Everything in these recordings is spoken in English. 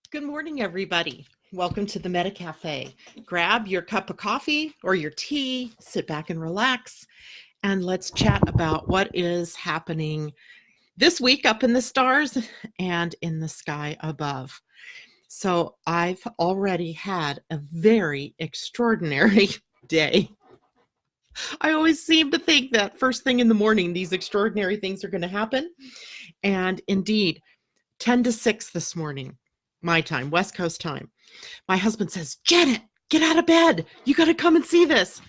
Good morning, everybody. Welcome to the Meta Cafe. Grab your cup of coffee or your tea, sit back and relax, and let's chat about what is happening this week up in the stars and in the sky above. So I've already had a very extraordinary day. I always seem to think that first thing in the morning, these extraordinary things are going to happen. And indeed, 10 to 6 this morning, my time, West Coast time, my husband says, Janet, get out of bed. You got to come and see this.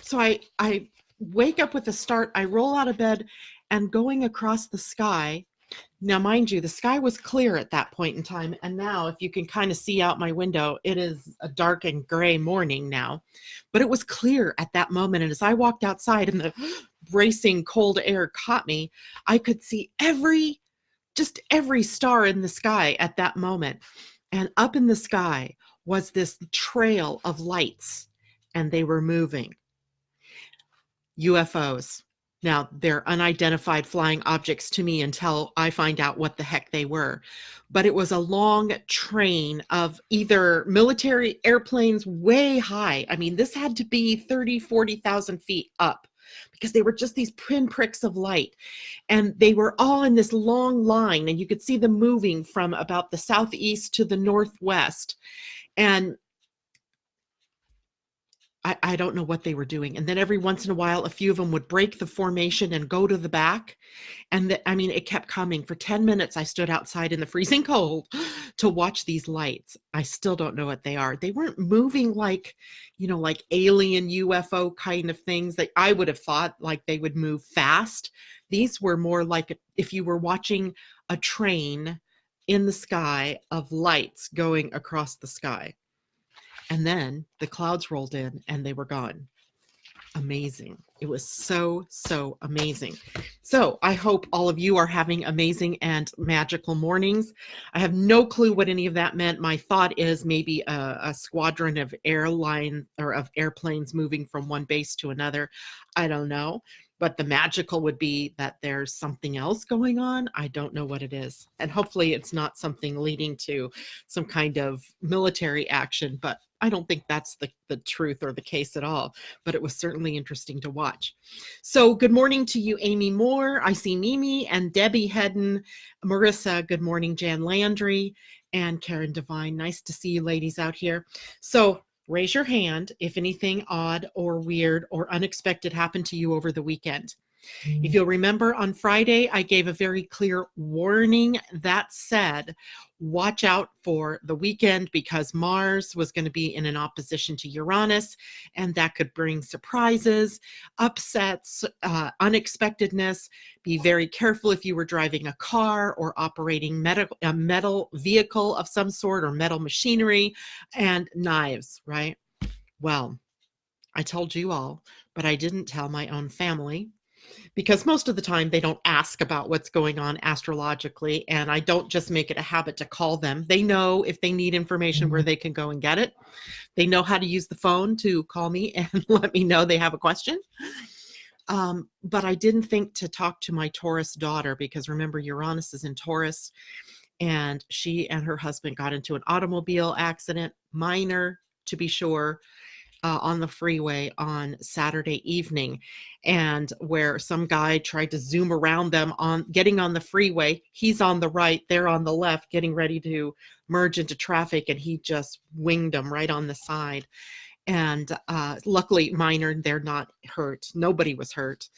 So I wake up with a start. I roll out of bed and going across the sky. Now, mind you, the sky was clear at that point in time. And now, if you can kind of see out my window, it is a dark and gray morning now. But it was clear at that moment. And as I walked outside and the bracing cold air caught me, I could see every star in the sky at that moment. And up in the sky was this trail of lights, and they were moving. UFOs. Now, they're unidentified flying objects to me until I find out what the heck they were. But it was a long train of either military airplanes way high. I mean, this had to be 30, 40,000 feet up because they were just these pinpricks of light. And they were all in this long line, and you could see them moving from about the southeast to the northwest. And I don't know what they were doing. And then every once in a while, a few of them would break the formation and go to the back. And it kept coming. For 10 minutes, I stood outside in the freezing cold to watch these lights. I still don't know what they are. They weren't moving like alien UFO kind of things that I would have thought like they would move fast. These were more like if you were watching a train in the sky of lights going across the sky. And then the clouds rolled in and they were gone. Amazing. It was so amazing. So I hope all of you are having amazing and magical mornings. I have no clue what any of that meant. My thought is maybe a squadron of airplanes moving from one base to another. I don't know. But the magical would be that there's something else going on. I don't know what it is. And hopefully it's not something leading to some kind of military action, but I don't think that's the truth or the case at all. But it was certainly interesting to watch. So good morning to you, Amy Moore. I see Mimi and Debbie Hedden. Marissa, good morning, Jan Landry, and Karen Devine. Nice to see you ladies out here. So raise your hand if anything odd or weird or unexpected happened to you over the weekend. If you'll remember on Friday, I gave a very clear warning that said, watch out for the weekend because Mars was going to be in an opposition to Uranus, and that could bring surprises, upsets, unexpectedness. Be very careful if you were driving a car or operating a metal vehicle of some sort or metal machinery, and knives, right? Well, I told you all, but I didn't tell my own family, because most of the time they don't ask about what's going on astrologically, and I don't just make it a habit to call them. They know if they need information where they can go and get it. They know how to use the phone to call me and let me know they have a question. But I didn't think to talk to my Taurus daughter because remember, Uranus is in Taurus, and she and her husband got into an automobile accident, minor to be sure, on the freeway on Saturday evening, and where some guy tried to zoom around them on getting on the freeway. He's on the right, they're on the left, getting ready to merge into traffic, and he just winged them right on the side. And luckily, minor, they're not hurt. Nobody was hurt.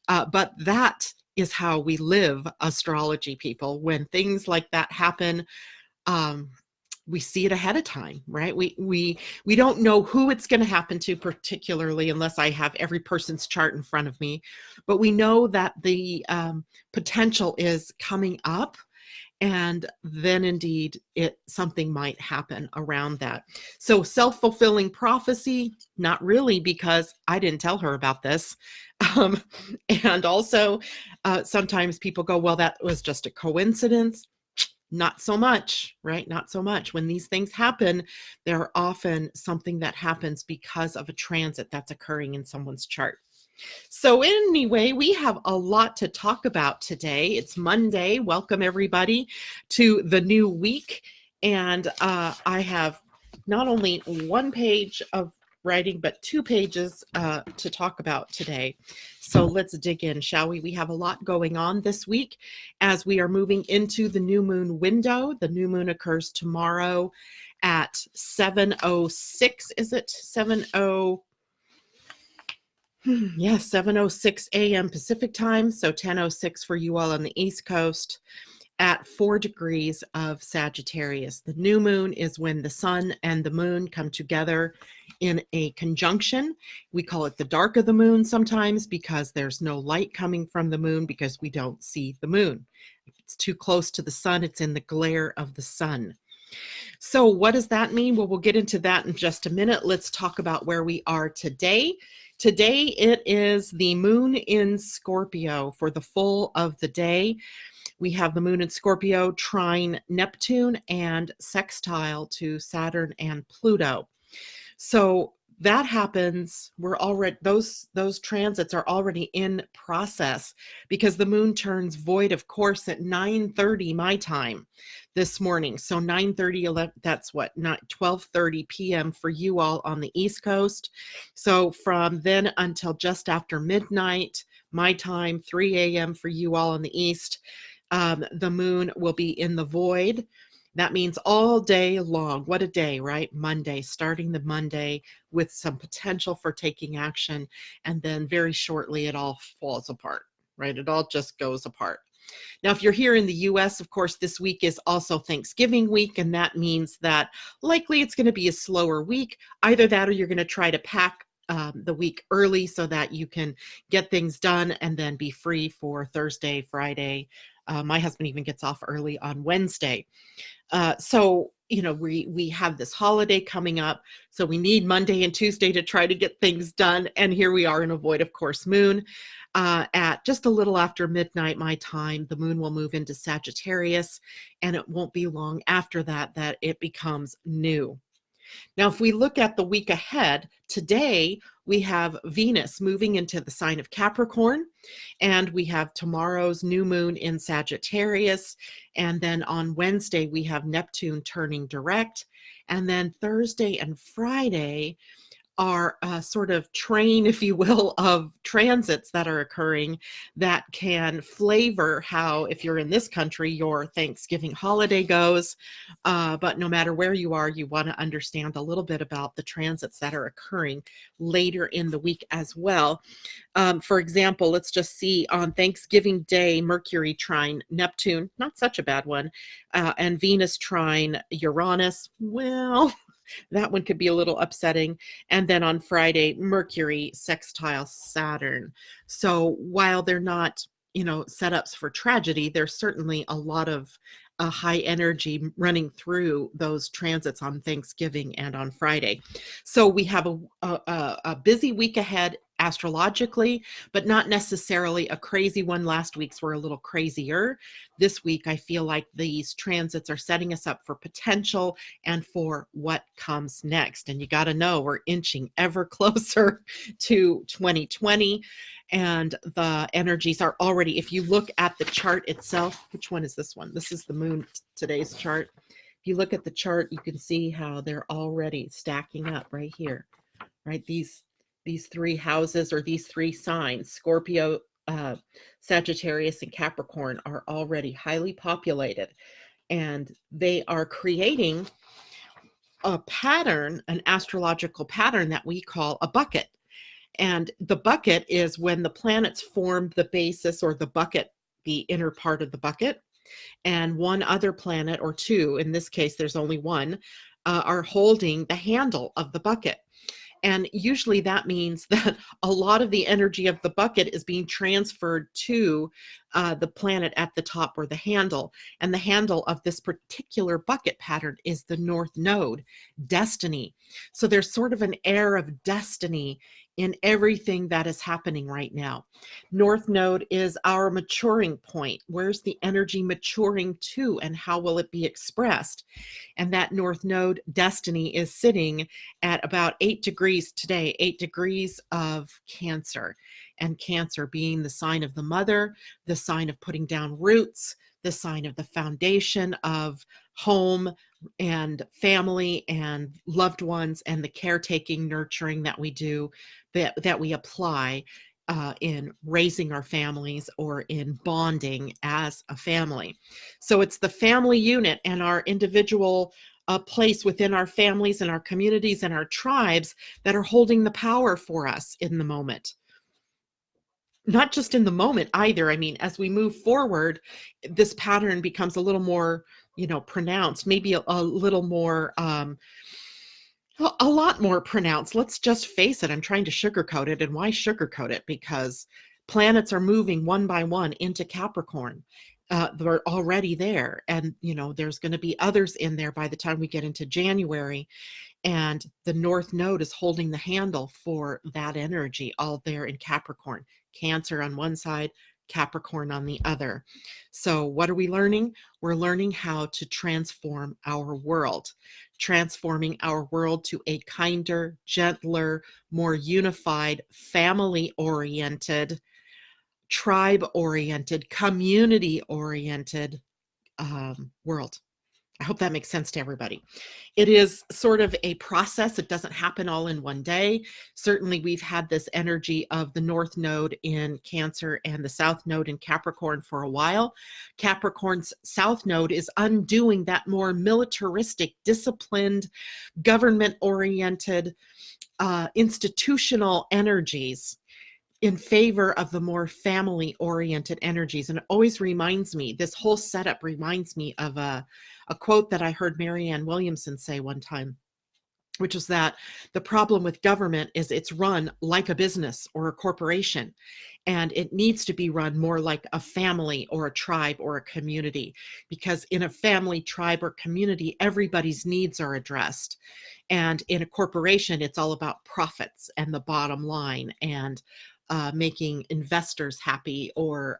But that is how we live astrology, people. When things like that happen, we see it ahead of time, right? We don't know who it's going to happen to particularly unless I have every person's chart in front of me, but we know that the potential is coming up, and then indeed something might happen around that. So self-fulfilling prophecy, not really, because I didn't tell her about this. And also sometimes people go, well, that was just a coincidence. Not so much, right? Not so much. When these things happen, they're often something that happens because of a transit that's occurring in someone's chart. So anyway, we have a lot to talk about today. It's Monday. Welcome everybody to the new week. And I have not only one page of writing, but 2 pages to talk about today. So let's dig in, shall we? We have a lot going on this week as we are moving into the new moon window. The new moon occurs tomorrow at 7:06. Is it 7:0? Yes, 7:06 a.m. Pacific time. So 10:06 for you all on the East Coast, at 4 degrees of Sagittarius. The new moon is when the sun and the moon come together in a conjunction. We call it the dark of the moon sometimes because there's no light coming from the moon because we don't see the moon. If it's too close to the sun, it's in the glare of the sun. So what does that mean? Well, we'll get into that in just a minute. Let's talk about where we are today. Today, it is the moon in Scorpio for the full of the day. We have the moon in Scorpio trine Neptune and sextile to Saturn and Pluto. So that happens, we're already, those transits are already in process because the moon turns void, of course, at 9:30 my time this morning. So 9:30, 11, that's what, not 12:30 p.m. for you all on the East Coast. So from then until just after midnight my time, 3 a.m. for you all on the East, the moon will be in the void. That means all day long. What a day, right? Monday, starting the Monday with some potential for taking action. And then very shortly, it all falls apart, right? It all just goes apart. Now, if you're here in the US, of course, this week is also Thanksgiving week. And that means that likely it's going to be a slower week. Either that or you're going to try to pack the week early so that you can get things done and then be free for Thursday, Friday. My husband even gets off early on Wednesday. So, you know, we have this holiday coming up. So we need Monday and Tuesday to try to get things done. And here we are in a void, of course, moon. At just a little after midnight my time, the moon will move into Sagittarius. And it won't be long after that that it becomes new. Now, if we look at the week ahead, today we have Venus moving into the sign of Capricorn, and we have tomorrow's new moon in Sagittarius. And then on Wednesday, we have Neptune turning direct. And then Thursday and Friday are a sort of train, if you will, of transits that are occurring that can flavor how, if you're in this country, your Thanksgiving holiday goes. But no matter where you are, you want to understand a little bit about the transits that are occurring later in the week as well. For example, let's just see on Thanksgiving Day, Mercury trine Neptune, not such a bad one, and Venus trine Uranus. Well, that one could be a little upsetting. And then on Friday, Mercury sextile Saturn. So while they're not, you know, setups for tragedy, there's certainly a lot of high energy running through those transits on Thanksgiving and on Friday. So we have a busy week ahead astrologically, but not necessarily a crazy one. Last week's were a little crazier. This week, I feel like these transits are setting us up for potential and for what comes next. And you got to know we're inching ever closer to 2020. And the energies are already, if you look at the chart itself, which one is this one? This is the moon, today's chart. If you look at the chart, you can see how they're already stacking up right here, right? These three houses or these three signs, Scorpio, Sagittarius, and Capricorn, are already highly populated. And they are creating a pattern, an astrological pattern that we call a bucket. And the bucket is when the planets form the basis or the bucket, the inner part of the bucket, and one other planet or two, in this case, there's only one, are holding the handle of the bucket. And usually that means that a lot of the energy of the bucket is being transferred to the planet at the top or the handle. And the handle of this particular bucket pattern is the North Node, destiny. So there's sort of an air of destiny in everything that is happening right now. North Node is our maturing point. Where's the energy maturing to and how will it be expressed? And that North Node destiny is sitting at about 8 degrees today, 8 degrees of Cancer. And Cancer being the sign of the mother, the sign of putting down roots, the sign of the foundation of home and family and loved ones, and the caretaking, nurturing that we do, that we apply in raising our families or in bonding as a family. So it's the family unit and our individual place within our families and our communities and our tribes that are holding the power for us in the moment. Not just in the moment either. I mean, as we move forward, this pattern becomes a little more, pronounced, maybe a little more, a lot more pronounced. Let's just face it. I'm trying to sugarcoat it. And why sugarcoat it? Because planets are moving one by one into Capricorn. They're already there. And, there's going to be others in there by the time we get into January. And the North Node is holding the handle for that energy all there in Capricorn. Cancer on one side, Capricorn on the other. So what are we learning? We're learning how to transform our world, transforming our world to a kinder, gentler, more unified, family-oriented, tribe-oriented, community-oriented world. I hope that makes sense to everybody. It is sort of a process. It doesn't happen all in one day. Certainly, we've had this energy of the North Node in Cancer and the South Node in Capricorn for a while. Capricorn's South Node is undoing that more militaristic, disciplined, government-oriented, institutional energies in favor of the more family-oriented energies. And it always reminds me, this whole setup reminds me of a quote that I heard Marianne Williamson say one time, which is that the problem with government is it's run like a business or a corporation, and it needs to be run more like a family or a tribe or a community, because in a family, tribe, or community, everybody's needs are addressed. And in a corporation, it's all about profits and the bottom line and making investors happy, or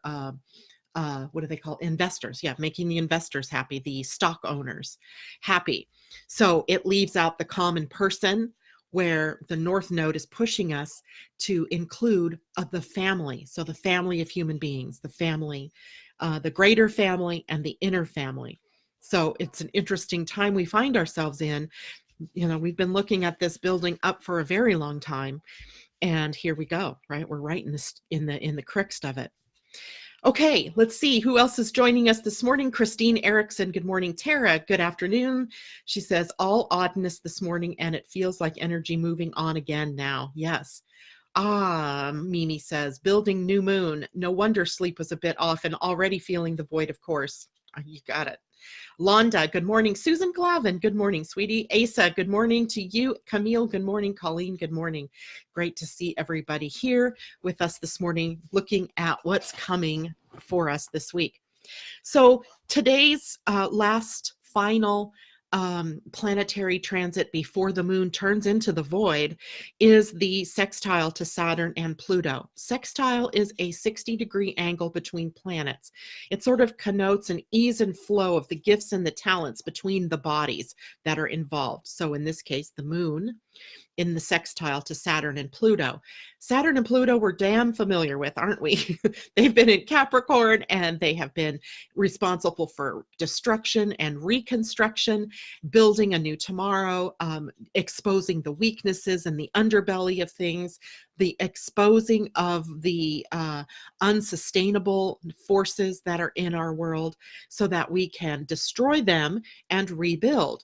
what do they call investors? Yeah, making the investors happy, the stock owners happy. So it leaves out the common person, where the North Node is pushing us to include the family. So the family of human beings, the family, the greater family and the inner family. So it's an interesting time we find ourselves in. We've been looking at this building up for a very long time. And here we go, right? We're right in the crux of it. Okay, let's see who else is joining us this morning. Christine Erickson, good morning. Tara, good afternoon. She says, all oddness this morning, and it feels like energy moving on again now. Yes. Mimi says, building new moon. No wonder sleep was a bit off and already feeling the void, of course. You got it. Londa, good morning. Susan Glavin, good morning, sweetie. Asa, good morning to you. Camille, good morning. Colleen, good morning. Great to see everybody here with us this morning, looking at what's coming for us this week. So today's last final planetary transit before the moon turns into the void is the sextile to Saturn and Pluto. Sextile is a 60-degree angle between planets. It sort of connotes an ease and flow of the gifts and the talents between the bodies that are involved. So in this case, the moon in the sextile to Saturn and Pluto. Saturn and Pluto we're damn familiar with, aren't we? They've been in Capricorn, and they have been responsible for destruction and reconstruction, building a new tomorrow, exposing the weaknesses and the underbelly of things, the exposing of the unsustainable forces that are in our world so that we can destroy them and rebuild.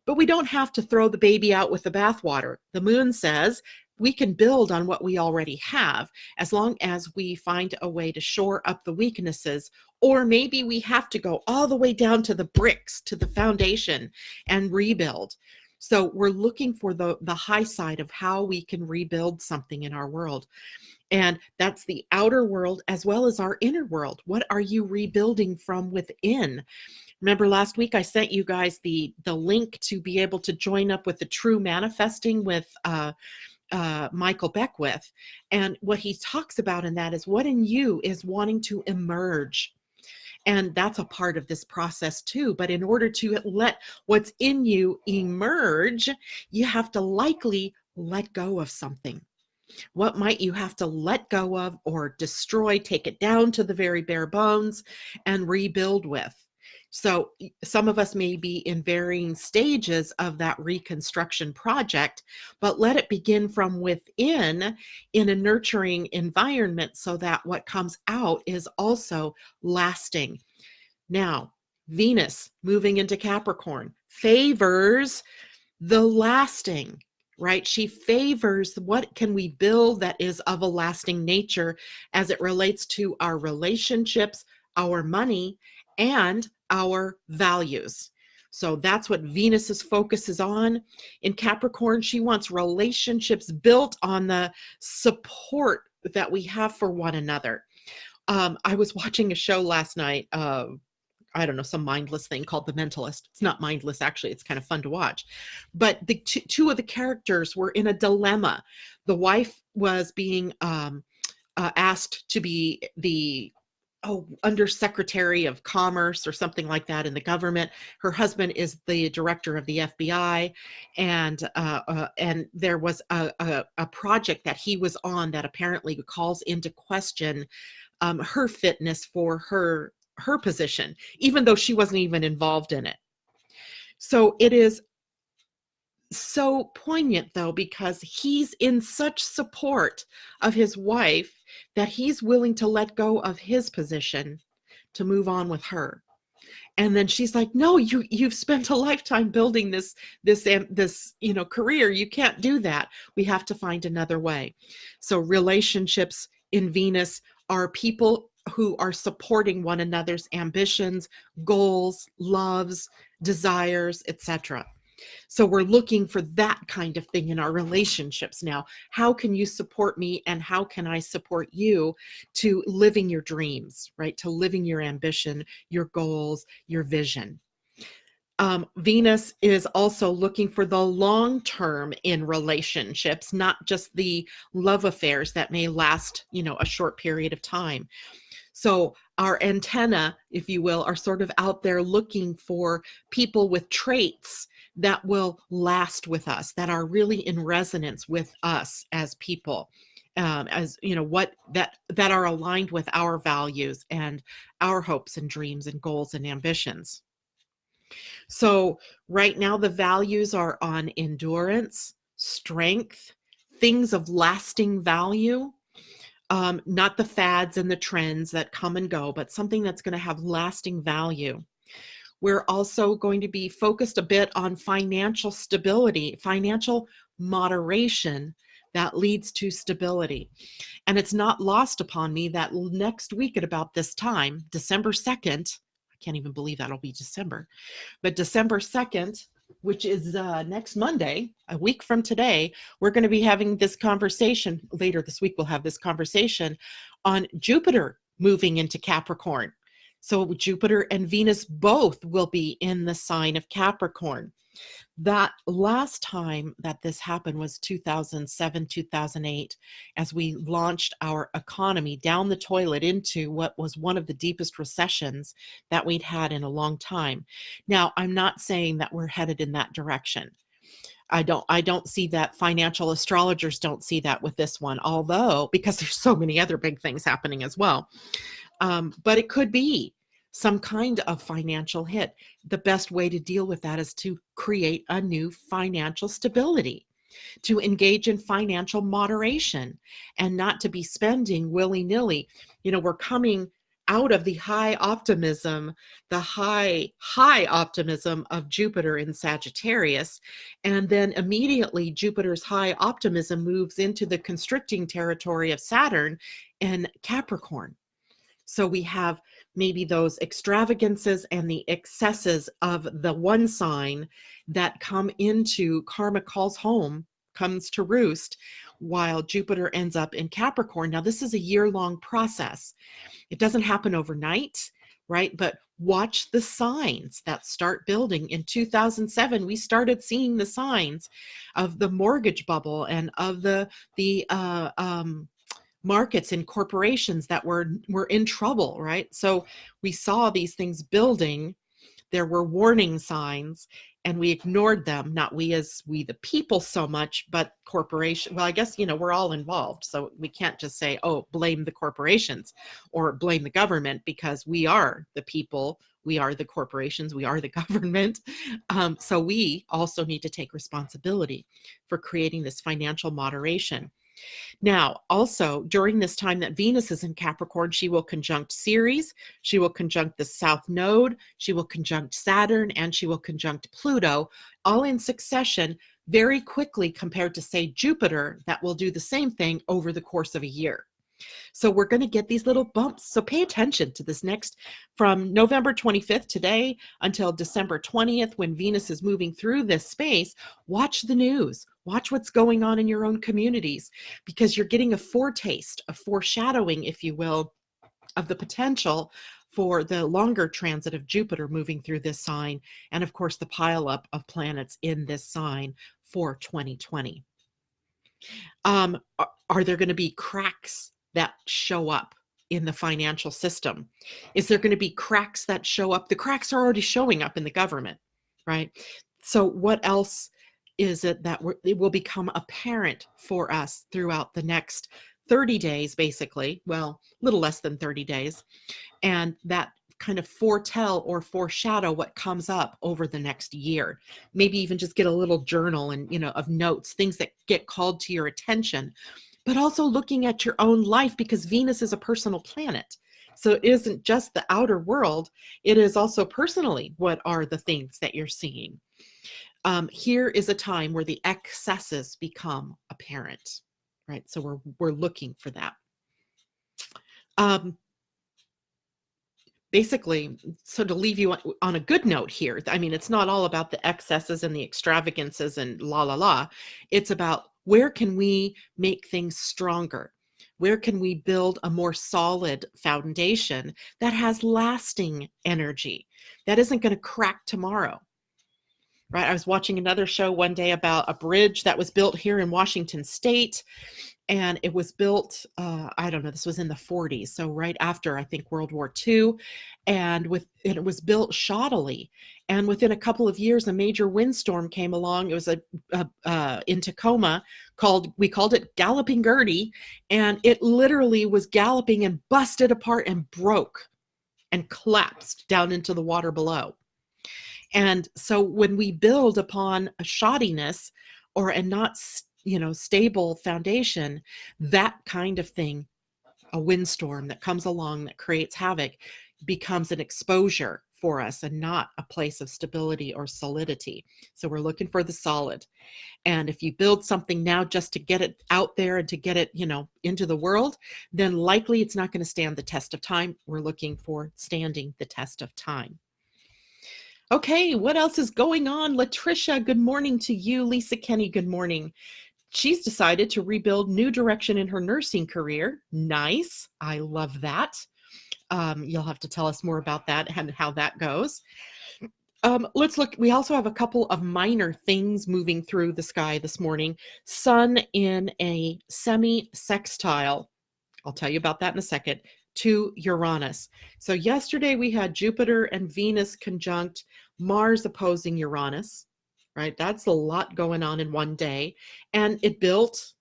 But we don't have to throw the baby out with the bathwater. The moon says we can build on what we already have as long as we find a way to shore up the weaknesses, or maybe we have to go all the way down to the bricks, to the foundation, and rebuild. So we're looking for the high side of how we can rebuild something in our world. And that's the outer world as well as our inner world. What are you rebuilding from within? Remember last week I sent you guys the link to be able to join up with the True Manifesting with Michael Beckwith. And what he talks about in that is what in you is wanting to emerge. And that's a part of this process too. But in order to let what's in you emerge, you have to likely let go of something. What might you have to let go of or destroy, take it down to the very bare bones and rebuild with? So some of us may be in varying stages of that reconstruction project, but let it begin from within in a nurturing environment so that what comes out is also lasting. Now, Venus moving into Capricorn favors the lasting, right? She favors what can we build that is of a lasting nature as it relates to our relationships, our money, and our values. So that's what Venus's focus is on. In Capricorn, she wants relationships built on the support that we have for one another. I was watching a show last night, I don't know, some mindless thing called The Mentalist. It's not mindless, actually. It's kind of fun to watch. But the two of the characters were in a dilemma. The wife was being asked to be the Undersecretary of Commerce or something like that in the government. Her husband is the director of the FBI, and there was a project that he was on that apparently calls into question her fitness for her position, even though she wasn't even involved in it. So it is so poignant, though, because he's in such support of his wife that he's willing to let go of his position to move on with her. And then she's like, no, you've spent a lifetime building this career. You can't do that. We have to find another way. So relationships in Venus are people who are supporting one another's ambitions, goals, loves, desires, etc. So we're looking for that kind of thing in our relationships now. How can you support me, and how can I support you to living your dreams, right? To living your ambition, your goals, your vision. Venus is also looking for the long term in relationships, not just the love affairs that may last, a short period of time. So our antenna, if you will, are sort of out there looking for people with traits that will last with us, that are really in resonance with us as people, as that are aligned with our values and our hopes and dreams and goals and ambitions. So right now the values are on endurance, strength, things of lasting value. Not the fads and the trends that come and go, but something that's going to have lasting value. We're also going to be focused a bit on financial stability, financial moderation that leads to stability. And it's not lost upon me that next week at about this time, December 2nd, I can't even believe that'll be December, but December 2nd, which is next Monday, a week from today, we're going to be having this conversation. Later this week, we'll have this conversation on Jupiter moving into Capricorn. So Jupiter and Venus both will be in the sign of Capricorn. That last time that this happened was 2007, 2008, as we launched our economy down the toilet into what was one of the deepest recessions that we'd had in a long time. Now, I'm not saying that we're headed in that direction. I don't see that. Financial astrologers don't see that with this one, although, because there's so many other big things happening as well. But it could be some kind of financial hit. The best way to deal with that is to create a new financial stability, to engage in financial moderation, and not to be spending willy-nilly. We're coming out of the high optimism, the high optimism of Jupiter in Sagittarius, and then immediately Jupiter's high optimism moves into the constricting territory of Saturn and Capricorn. So we have maybe those extravagances and the excesses of the one sign that come into karma calls home, comes to roost, while Jupiter ends up in Capricorn. Now, this is a year-long process. It doesn't happen overnight, right? But watch the signs that start building. In 2007, we started seeing the signs of the mortgage bubble and of the markets and corporations that were in trouble, right? So we saw these things building. There were warning signs, and we ignored them. Not we as we the people so much, but corporation. Well, I guess, we're all involved. So we can't just say, oh, blame the corporations or blame the government, because we are the people We are the corporations, we are the government. So we also need to take responsibility for creating this financial moderation. Now, also during this time that Venus is in Capricorn, she will conjunct Ceres, she will conjunct the South Node, she will conjunct Saturn, and she will conjunct Pluto, all in succession very quickly compared to, say, Jupiter, that will do the same thing over the course of a year. So we're going to get these little bumps. So pay attention to this next, from November 25th today until December 20th, when Venus is moving through this space. Watch the news. Watch what's going on in your own communities, because you're getting a foretaste, a foreshadowing, if you will, of the potential for the longer transit of Jupiter moving through this sign. And of course, the pileup of planets in this sign for 2020. Are there going to be cracks that show up in the financial system? Is there going to be cracks that show up? The cracks are already showing up in the government, right? So what else is it that it will become apparent for us throughout the next 30 days, basically? Well, a little less than 30 days. And that kind of foretell or foreshadow what comes up over the next year. Maybe even just get a little journal and, of notes, things that get called to your attention, but also looking at your own life, because Venus is a personal planet. So it isn't just the outer world, it is also personally, what are the things that you're seeing? Here is a time where the excesses become apparent, right? So we're looking for that. Basically, so to leave you on a good note here, I mean, it's not all about the excesses and the extravagances and la la la. It's about, where can we make things stronger? Where can we build a more solid foundation that has lasting energy, that isn't going to crack tomorrow? Right? I was watching another show one day about a bridge that was built here in Washington State. And it was built, I don't know, this was in the 40s. So right after, I think, World War II. And it was built shoddily. And within a couple of years, a major windstorm came along. It was in Tacoma, we called it Galloping Gertie. And it literally was galloping and busted apart and broke and collapsed down into the water below. And so when we build upon a shoddiness or a not stable foundation, that kind of thing, a windstorm that comes along that creates havoc, becomes an exposure for us and not a place of stability or solidity. So we're looking for the solid. And if you build something now just to get it out there and to get it, into the world, then likely it's not going to stand the test of time. We're looking for standing the test of time. Okay, what else is going on? Latricia, good morning to you. Lisa Kenny, good morning. She's decided to rebuild new direction in her nursing career. Nice. I love that. You'll have to tell us more about that and how that goes. Let's look. We also have a couple of minor things moving through the sky this morning. Sun in a semi-sextile. I'll tell you about that in a second. To Uranus. So yesterday we had Jupiter and Venus conjunct, Mars opposing Uranus, right? That's a lot going on in one day. And it built,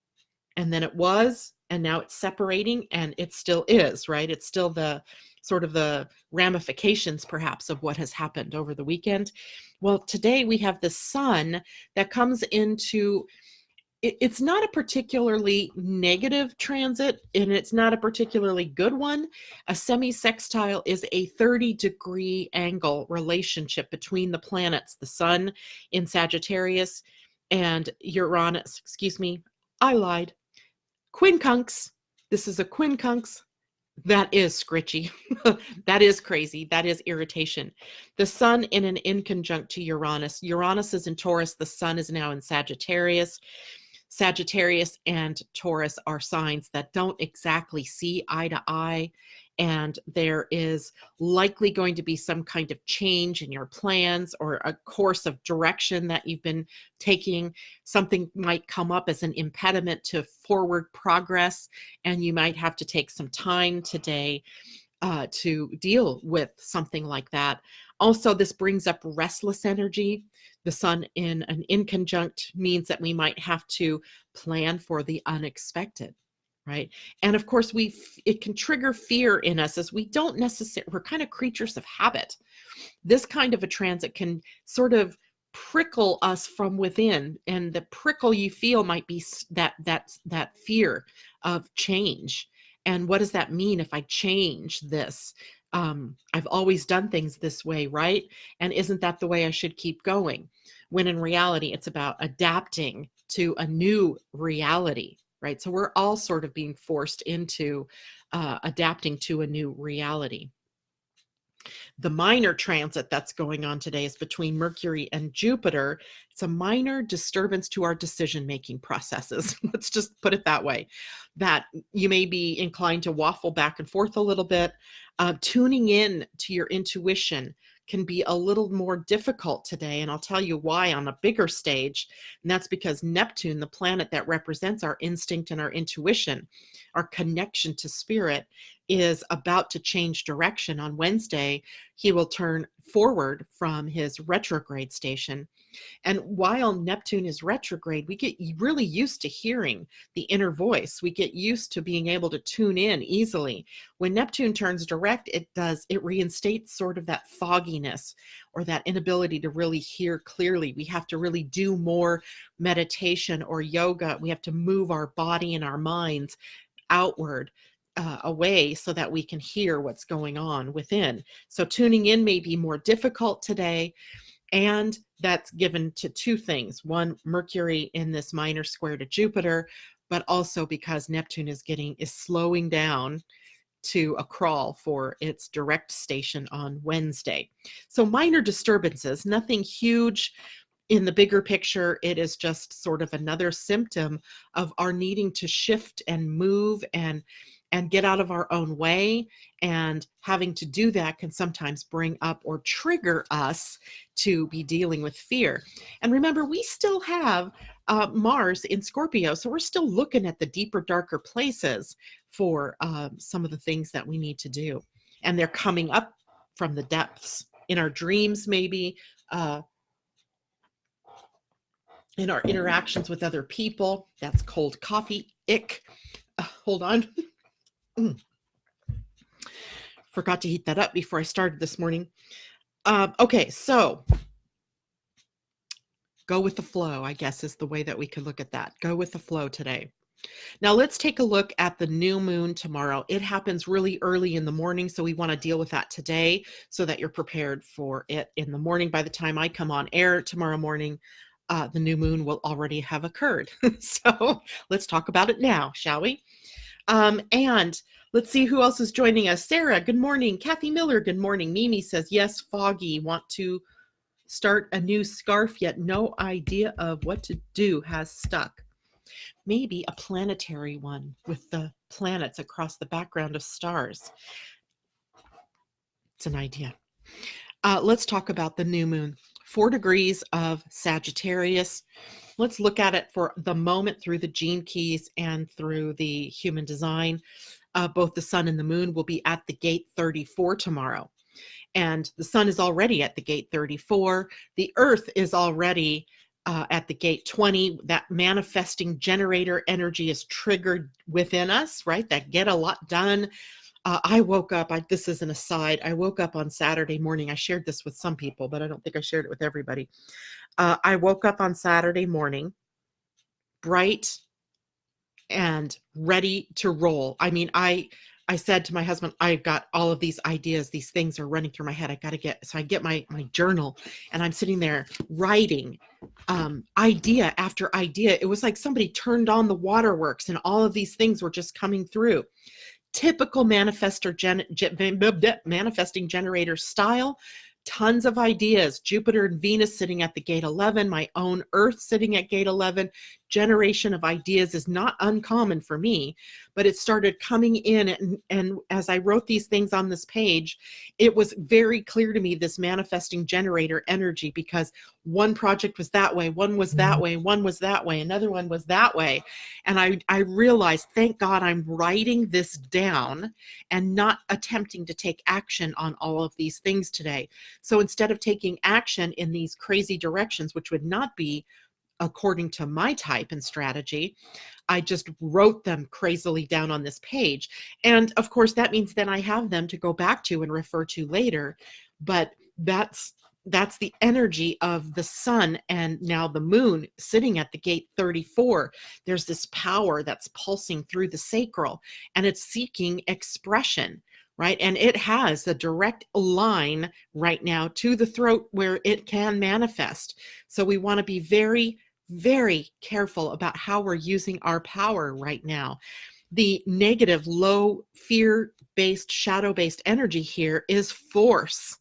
and then it was, and now it's separating, and it still is, right? It's still the sort of the ramifications, perhaps, of what has happened over the weekend. Well, today we have the Sun that comes into, it's not a particularly negative transit, and it's not a particularly good one. A semi-sextile is a 30-degree angle relationship between the planets, the Sun in Sagittarius and Uranus. Excuse me, I lied. Quincunx. This is a quincunx. That is scritchy. That is crazy. That is irritation. The Sun in an inconjunct to Uranus. Uranus is in Taurus. The Sun is now in Sagittarius. Sagittarius and Taurus are signs that don't exactly see eye to eye, and there is likely going to be some kind of change in your plans or a course of direction that you've been taking. Something might come up as an impediment to forward progress, and you might have to take some time today to deal with something like that. Also, this brings up restless energy. The Sun in an inconjunct means that we might have to plan for the unexpected. right? And of course, it can trigger fear in us, as we don't necessarily, we're kind of creatures of habit. This kind of a transit can sort of prickle us from within, and the prickle you feel might be that fear of change. And what does that mean if I change this? I've always done things this way, right? And isn't that the way I should keep going? When in reality, it's about adapting to a new reality, right? So we're all sort of being forced into adapting to a new reality. The minor transit that's going on today is between Mercury and Jupiter. It's a minor disturbance to our decision-making processes. Let's just put it that way. That you may be inclined to waffle back and forth a little bit. Tuning in to your intuition can be a little more difficult today, and I'll tell you why on a bigger stage. And that's because Neptune, the planet that represents our instinct and our intuition, our connection to spirit, is about to change direction. On Wednesday, he will turn forward from his retrograde station. And while Neptune is retrograde, we get really used to hearing the inner voice. We get used to being able to tune in easily. When Neptune turns direct, it reinstates sort of that fogginess or that inability to really hear clearly. We have to really do more meditation or yoga. We have to move our body and our minds outward, away, so that we can hear what's going on within. So tuning in may be more difficult today. And that's given to two things. One, Mercury in this minor square to Jupiter, but also because Neptune is slowing down to a crawl for its direct station on Wednesday. So minor disturbances, nothing huge in the bigger picture. It is just sort of another symptom of our needing to shift and move and get out of our own way. And having to do that can sometimes bring up or trigger us to be dealing with fear. And remember, we still have Mars in Scorpio, so we're still looking at the deeper, darker places for some of the things that we need to do. And they're coming up from the depths in our dreams, maybe, in our interactions with other people. That's cold coffee, ick. Hold on. Forgot to heat that up before I started this morning. Okay, so go with the flow, I guess, is the way that we could look at that. Go with the flow today. Now let's take a look at the new moon tomorrow. It happens really early in the morning, so we want to deal with that today so that you're prepared for it in the morning. By the time I come on air tomorrow morning, the new moon will already have occurred. So let's talk about it now, shall we? And let's see who else is joining us. Sarah, good morning. Kathy Miller, good morning. Mimi says, yes, foggy. Want to start a new scarf, yet no idea of what to do. Has stuck. Maybe a planetary one with the planets across the background of stars. It's an idea. Let's talk about the new moon. 4 degrees of Sagittarius. Let's look at it for the moment through the gene keys and through the human design. Both the sun and the moon will be at the gate 34 tomorrow. And the sun is already at the gate 34. The earth is already at the gate 20. That manifesting generator energy is triggered within us, right? That get a lot done. I woke up, this is an aside, I woke up on Saturday morning. I shared this with some people, but I don't think I shared it with everybody. I woke up on Saturday morning, bright and ready to roll. I mean, I said to my husband, I've got all of these ideas. These things are running through my head. So I get my journal, and I'm sitting there writing idea after idea. It was like somebody turned on the waterworks and all of these things were just coming through. Typical manifesting generator style. Tons of ideas. Jupiter and Venus sitting at the gate 11, my own Earth sitting at gate 11. Generation of ideas is not uncommon for me, but it started coming in. And as I wrote these things on this page, it was very clear to me, this manifesting generator energy, because one project was that way, one was that way, one was that way, another one was that way. And I realized, thank God I'm writing this down and not attempting to take action on all of these things today. So instead of taking action in these crazy directions, which would not be according to my type and strategy. I just wrote them crazily down on this page. And of course, that means then I have them to go back to and refer to later. But that's the energy of the sun and now the moon sitting at the gate 34. There's this power that's pulsing through the sacral, and it's seeking expression, right? And it has a direct line right now to the throat where it can manifest. So we want to be very, very careful about how we're using our power right now. The negative, low, fear-based, shadow-based energy here is force.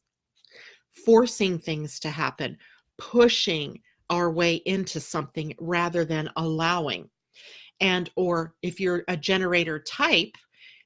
Forcing things to happen, pushing our way into something rather than allowing. And or if you're a generator type,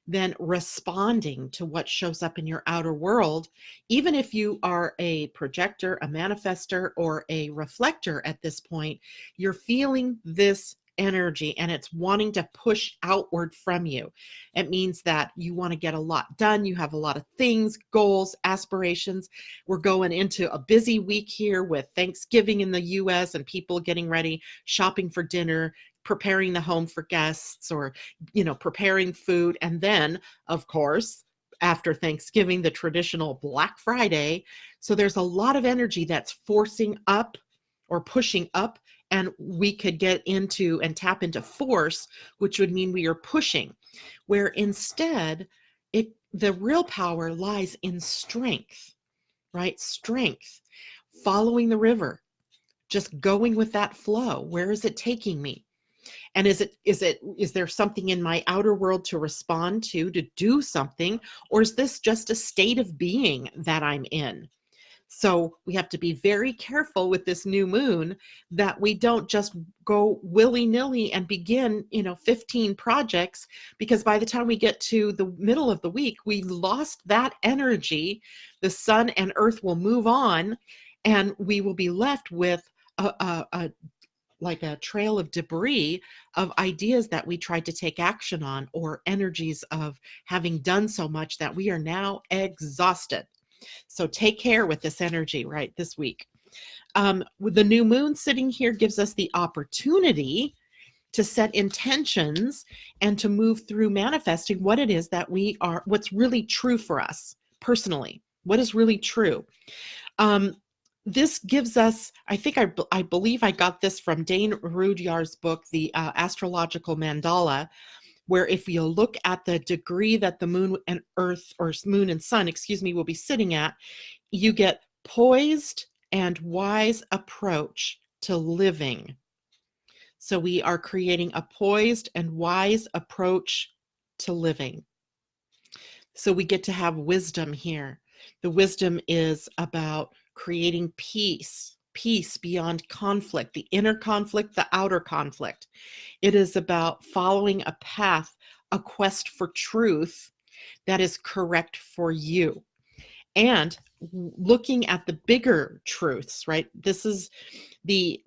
then responding to what shows up in your outer world. Even if you are a projector, a manifester, or a reflector at this point, you're feeling this energy and it's wanting to push outward from you. It means that you want to get a lot done. You have a lot of things, goals, aspirations. We're going into a busy week here with Thanksgiving in the US and people getting ready, shopping for dinner, preparing the home for guests, or, preparing food. And then, of course, after Thanksgiving, the traditional Black Friday. So there's a lot of energy that's forcing up or pushing up. And we could get into and tap into force, which would mean we are pushing, where instead the real power lies in strength, right? Strength, following the river, just going with that flow. Where is it taking me? And is there something in my outer world to respond to do something? Or is this just a state of being that I'm in? So we have to be very careful with this new moon that we don't just go willy-nilly and begin, 15 projects, because by the time we get to the middle of the week, we lost that energy. The sun and earth will move on, and we will be left with like a trail of debris of ideas that we tried to take action on, or energies of having done so much that we are now exhausted. So take care with this energy right this week. With the new moon sitting here gives us the opportunity to set intentions and to move through manifesting what it is that we are, what's really true for us personally, what is really true. This gives us, I believe I got this from Dane Rudhyar's book, The Astrological Mandala, where if you look at the degree that the moon and earth, or moon and sun, will be sitting at, you get poised and wise approach to living. So we are creating a poised and wise approach to living. So we get to have wisdom here. The wisdom is about creating peace beyond conflict, the inner conflict, the outer conflict. It is about following a path, a quest for truth that is correct for you. And looking at the bigger truths, right? This is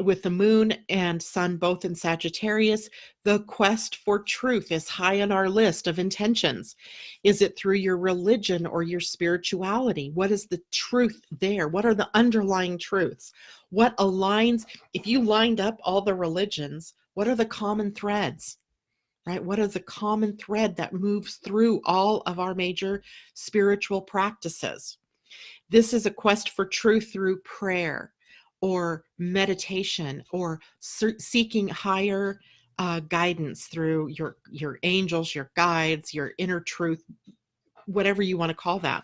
with the moon and sun both in Sagittarius, the quest for truth is high on our list of intentions. Is it through your religion or your spirituality? What is the truth there? What are the underlying truths? What aligns, if you lined up all the religions, what are the common threads? Right? What is the common thread that moves through all of our major spiritual practices? This is a quest for truth through prayer or meditation, or seeking higher guidance through your angels, your guides, your inner truth, whatever you want to call that.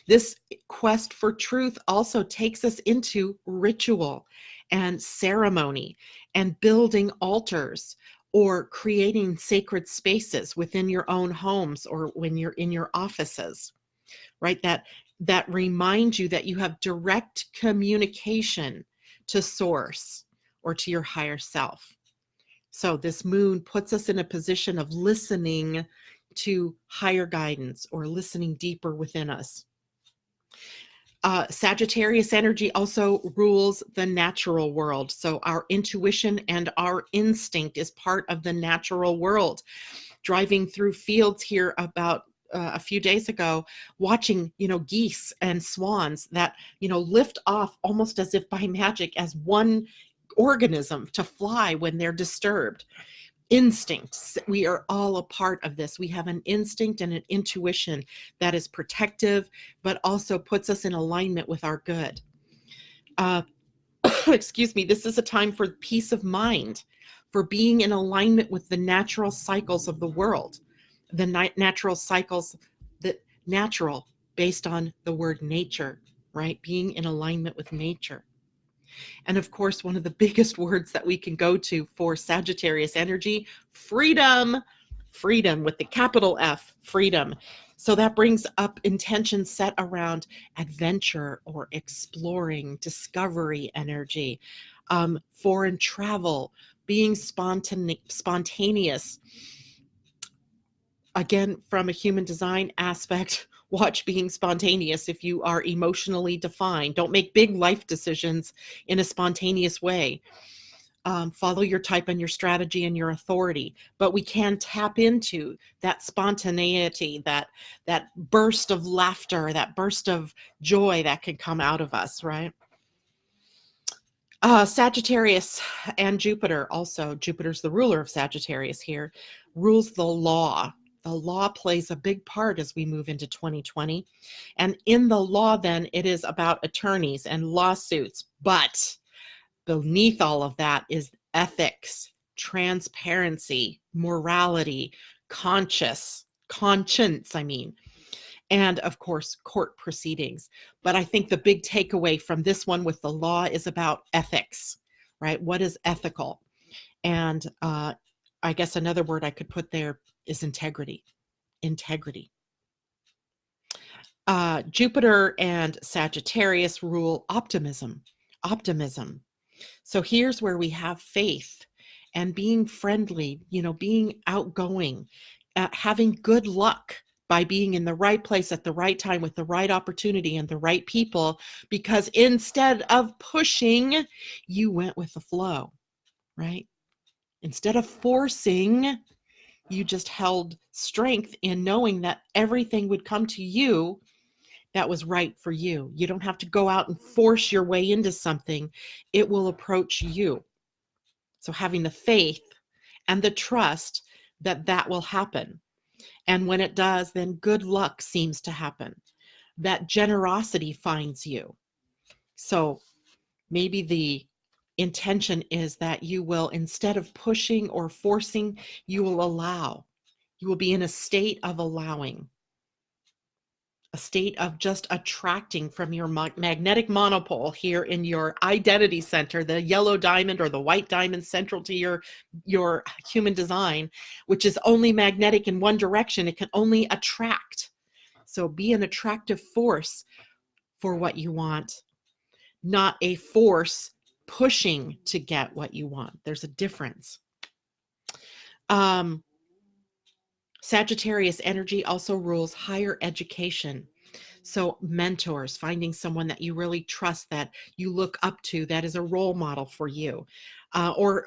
This quest for truth also takes us into ritual and ceremony and building altars, or creating sacred spaces within your own homes or when you're in your offices, right? That remind you that you have direct communication to source or to your higher self. So this moon puts us in a position of listening to higher guidance or listening deeper within us. Sagittarius energy also rules the natural world. So our intuition and our instinct is part of the natural world. Driving through fields here about a few days ago, watching, geese and swans that, lift off almost as if by magic as one organism to fly when they're disturbed. Instincts. We are all a part of this. We have an instinct and an intuition that is protective, but also puts us in alignment with our good. Excuse me, this is a time for peace of mind, for being in alignment with the natural cycles of the world, the natural cycles, that natural based on the word nature, right? Being in alignment with nature. And of course, one of the biggest words that we can go to for Sagittarius energy, freedom. Freedom with the capital F, freedom. So that brings up intention set around adventure or exploring, discovery energy, foreign travel, being spontaneous. Again, from a human design aspect, watch being spontaneous if you are emotionally defined. Don't make big life decisions in a spontaneous way. Follow your type and your strategy and your authority, but we can tap into that spontaneity, that burst of laughter, that burst of joy that can come out of us, right? Sagittarius and Jupiter, also Jupiter's the ruler of Sagittarius here, rules the law. The law plays a big part as we move into 2020. And in the law, then, it is about attorneys and lawsuits, but beneath all of that is ethics, transparency, morality, conscience, and of course, court proceedings. But I think the big takeaway from this one with the law is about ethics, right? What is ethical? And I guess another word I could put there is integrity. Integrity. Jupiter and Sagittarius rule optimism. Optimism. So here's where we have faith and being friendly, being outgoing, having good luck by being in the right place at the right time with the right opportunity and the right people, because instead of pushing, you went with the flow, right? Instead of forcing, you just held strength in knowing that everything would come to you that was right for you. You don't have to go out and force your way into something. It will approach you. So having the faith and the trust that that will happen. And when it does, then good luck seems to happen. That generosity finds you. So maybe the intention is that you will, instead of pushing or forcing, you will allow. You will be in a state of allowing, a state of just attracting from your magnetic monopole here in your identity center, the yellow diamond or the white diamond central to your human design, which is only magnetic in one direction. It can only attract. So be an attractive force for what you want, not a force pushing to get what you want. There's a difference. Sagittarius energy also rules higher education. So mentors, finding someone that you really trust, that you look up to, that is a role model for you, or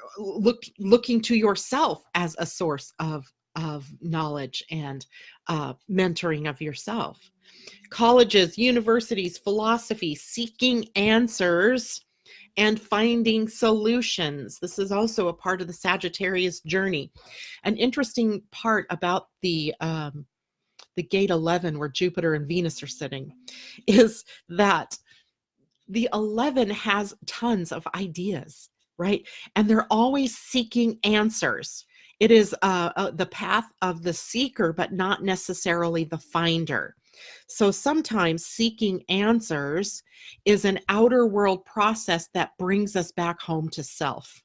looking to yourself as a source of knowledge and mentoring of yourself. Colleges, universities, philosophy, seeking answers and finding solutions. This is also a part of the Sagittarius journey. An interesting part about the gate 11, where Jupiter and Venus are sitting, is that the 11 has tons of ideas, right? And they're always seeking answers. It is the path of the seeker, but not necessarily the finder. So sometimes seeking answers is an outer world process that brings us back home to self.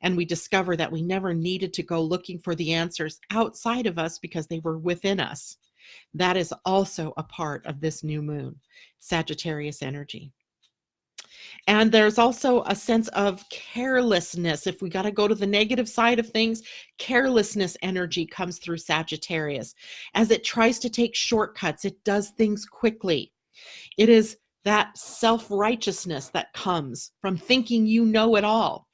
And we discover that we never needed to go looking for the answers outside of us because they were within us. That is also a part of this new moon, Sagittarius energy. And there's also a sense of carelessness. If we got to go to the negative side of things, carelessness energy comes through Sagittarius. As it tries to take shortcuts, it does things quickly. It is that self-righteousness that comes from thinking you know it all,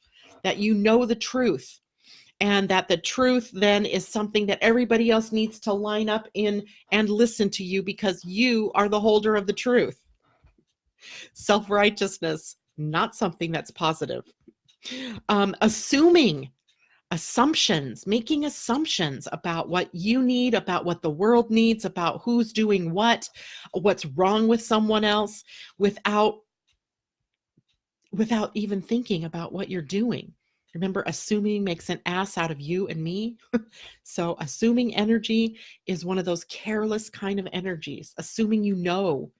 that you know the truth, and that the truth then is something that everybody else needs to line up in and listen to you because you are the holder of the truth. Self-righteousness, not something that's positive. Assuming assumptions, making assumptions about what you need, about what the world needs, about who's doing what's wrong with someone else, without even thinking about what you're doing. Remember, assuming makes an ass out of you and me. So assuming energy is one of those careless kind of energies, assuming you know.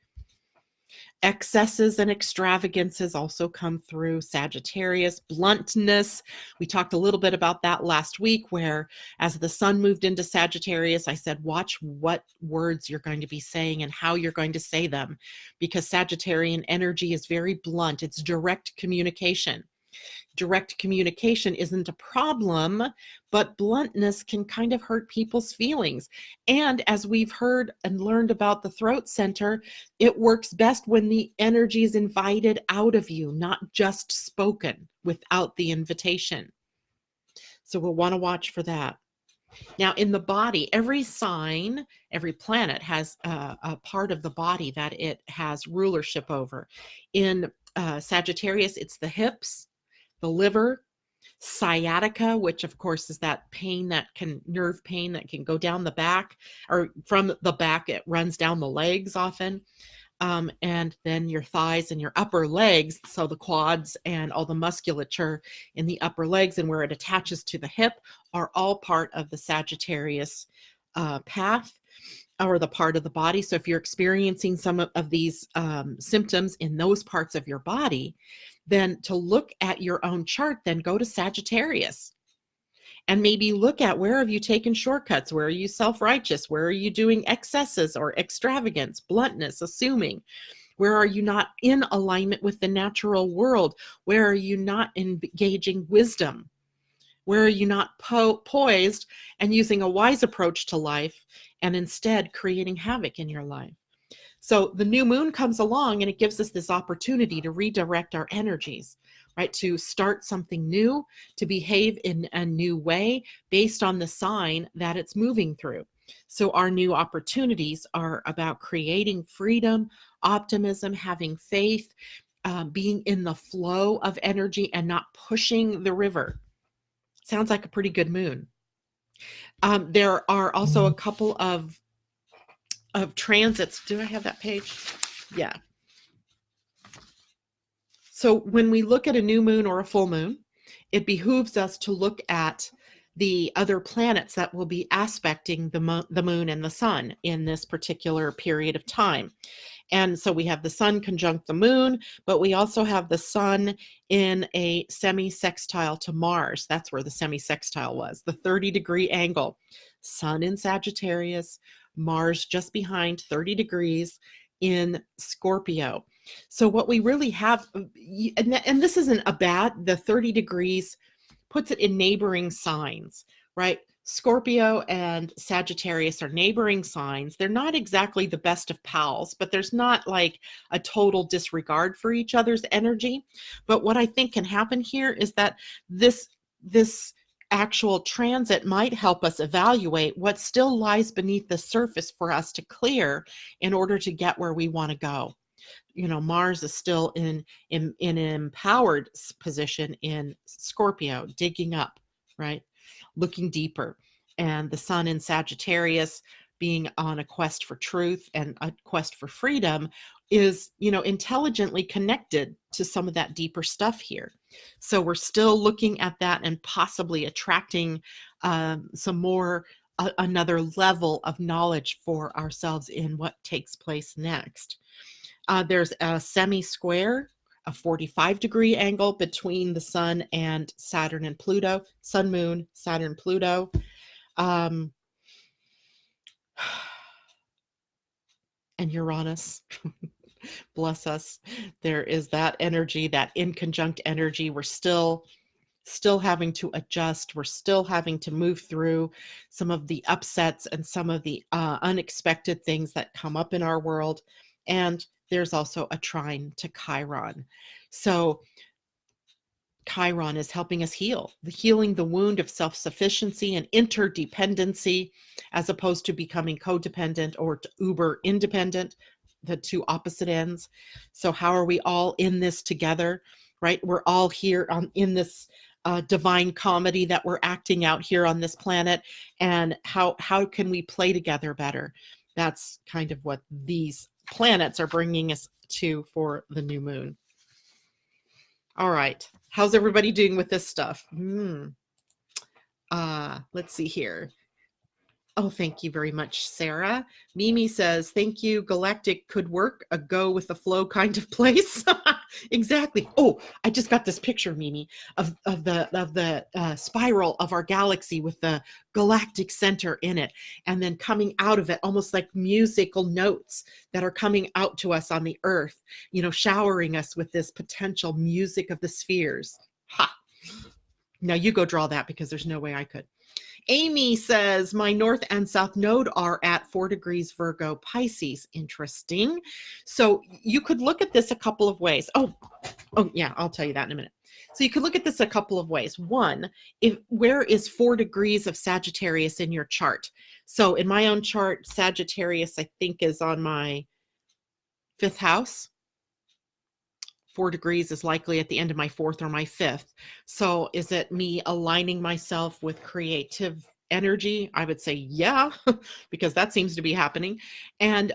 Excesses and extravagances also come through Sagittarius. Bluntness. We talked a little bit about that last week, where as the sun moved into Sagittarius, I said, watch what words you're going to be saying and how you're going to say them, because Sagittarian energy is very blunt. It's direct communication. Direct communication isn't a problem, but bluntness can kind of hurt people's feelings. And as we've heard and learned about the throat center, it works best when the energy is invited out of you, not just spoken without the invitation. So we'll want to watch for that. Now, in the body, every sign, every planet has a part of the body that it has rulership over. In Sagittarius, it's the hips, the liver, sciatica, which of course is that nerve pain that can go down the back, or from the back, it runs down the legs often. And then your thighs and your upper legs, so the quads and all the musculature in the upper legs and where it attaches to the hip are all part of the Sagittarius path, or the part of the body. So if you're experiencing some of these symptoms in those parts of your body, then to look at your own chart, then go to Sagittarius and maybe look at, where have you taken shortcuts? Where are you self-righteous? Where are you doing excesses or extravagance, bluntness, assuming? Where are you not in alignment with the natural world? Where are you not engaging wisdom? Where are you not poised and using a wise approach to life, and instead creating havoc in your life? So the new moon comes along and it gives us this opportunity to redirect our energies, right? To start something new, to behave in a new way based on the sign that it's moving through. So our new opportunities are about creating freedom, optimism, having faith, being in the flow of energy and not pushing the river. Sounds like a pretty good moon. There are also a couple of transits. Do I have that page? Yeah. So when we look at a new moon or a full moon, it behooves us to look at the other planets that will be aspecting the moon and the sun in this particular period of time. And so we have the sun conjunct the moon, but we also have the sun in a semi-sextile to Mars. That's where the semi-sextile was, the 30-degree angle. Sun in Sagittarius, Mars just behind 30 degrees in Scorpio. So what we really have, and this isn't a bad, the 30 degrees puts it in neighboring signs, right? Scorpio and Sagittarius are neighboring signs. They're not exactly the best of pals, but there's not like a total disregard for each other's energy. But what I think can happen here is that this actual transit might help us evaluate what still lies beneath the surface for us to clear in order to get where we want to go. You know, Mars is still in an empowered position in Scorpio, digging up, right? Looking deeper. And the sun in Sagittarius, being on a quest for truth and a quest for freedom, is, you know, intelligently connected to some of that deeper stuff here. So we're still looking at that and possibly attracting some more, another level of knowledge for ourselves in what takes place next. There's a semi-square, a 45-degree angle between the sun and Saturn and Pluto, sun, moon, Saturn, Pluto. And Uranus, bless us. There is that energy, that inconjunct energy. We're still having to adjust. We're still having to move through some of the upsets and some of the unexpected things that come up in our world. And there's also a trine to Chiron. So Chiron is helping us healing the wound of self-sufficiency and interdependency, as opposed to becoming codependent or uber independent, the two opposite ends. So how are we all in this together? right? We're all here in this divine comedy that we're acting out here on this planet, and how can we play together better? That's kind of what these planets are bringing us to for the new moon. All right, how's everybody doing with this stuff? Let's see here. Oh, thank you very much, Sarah. Mimi says, thank you. Galactic could work, a go with the flow kind of place. Exactly. Oh, I just got this picture, Mimi, of the spiral of our galaxy with the galactic center in it, and then coming out of it, almost like musical notes that are coming out to us on the earth, showering us with this potential music of the spheres. Ha! Now you go draw that, because there's no way I could. Amy says, my north and south node are at 4 degrees Virgo Pisces. Interesting. So you could look at this a couple of ways. Oh yeah, I'll tell you that in a minute. So you could look at this a couple of ways. One, where is 4 degrees of Sagittarius in your chart? So in my own chart, Sagittarius, I think, is on my 5th house. 4 degrees is likely at the end of my 4th or my 5th. So is it me aligning myself with creative energy? I would say yeah, because that seems to be happening. And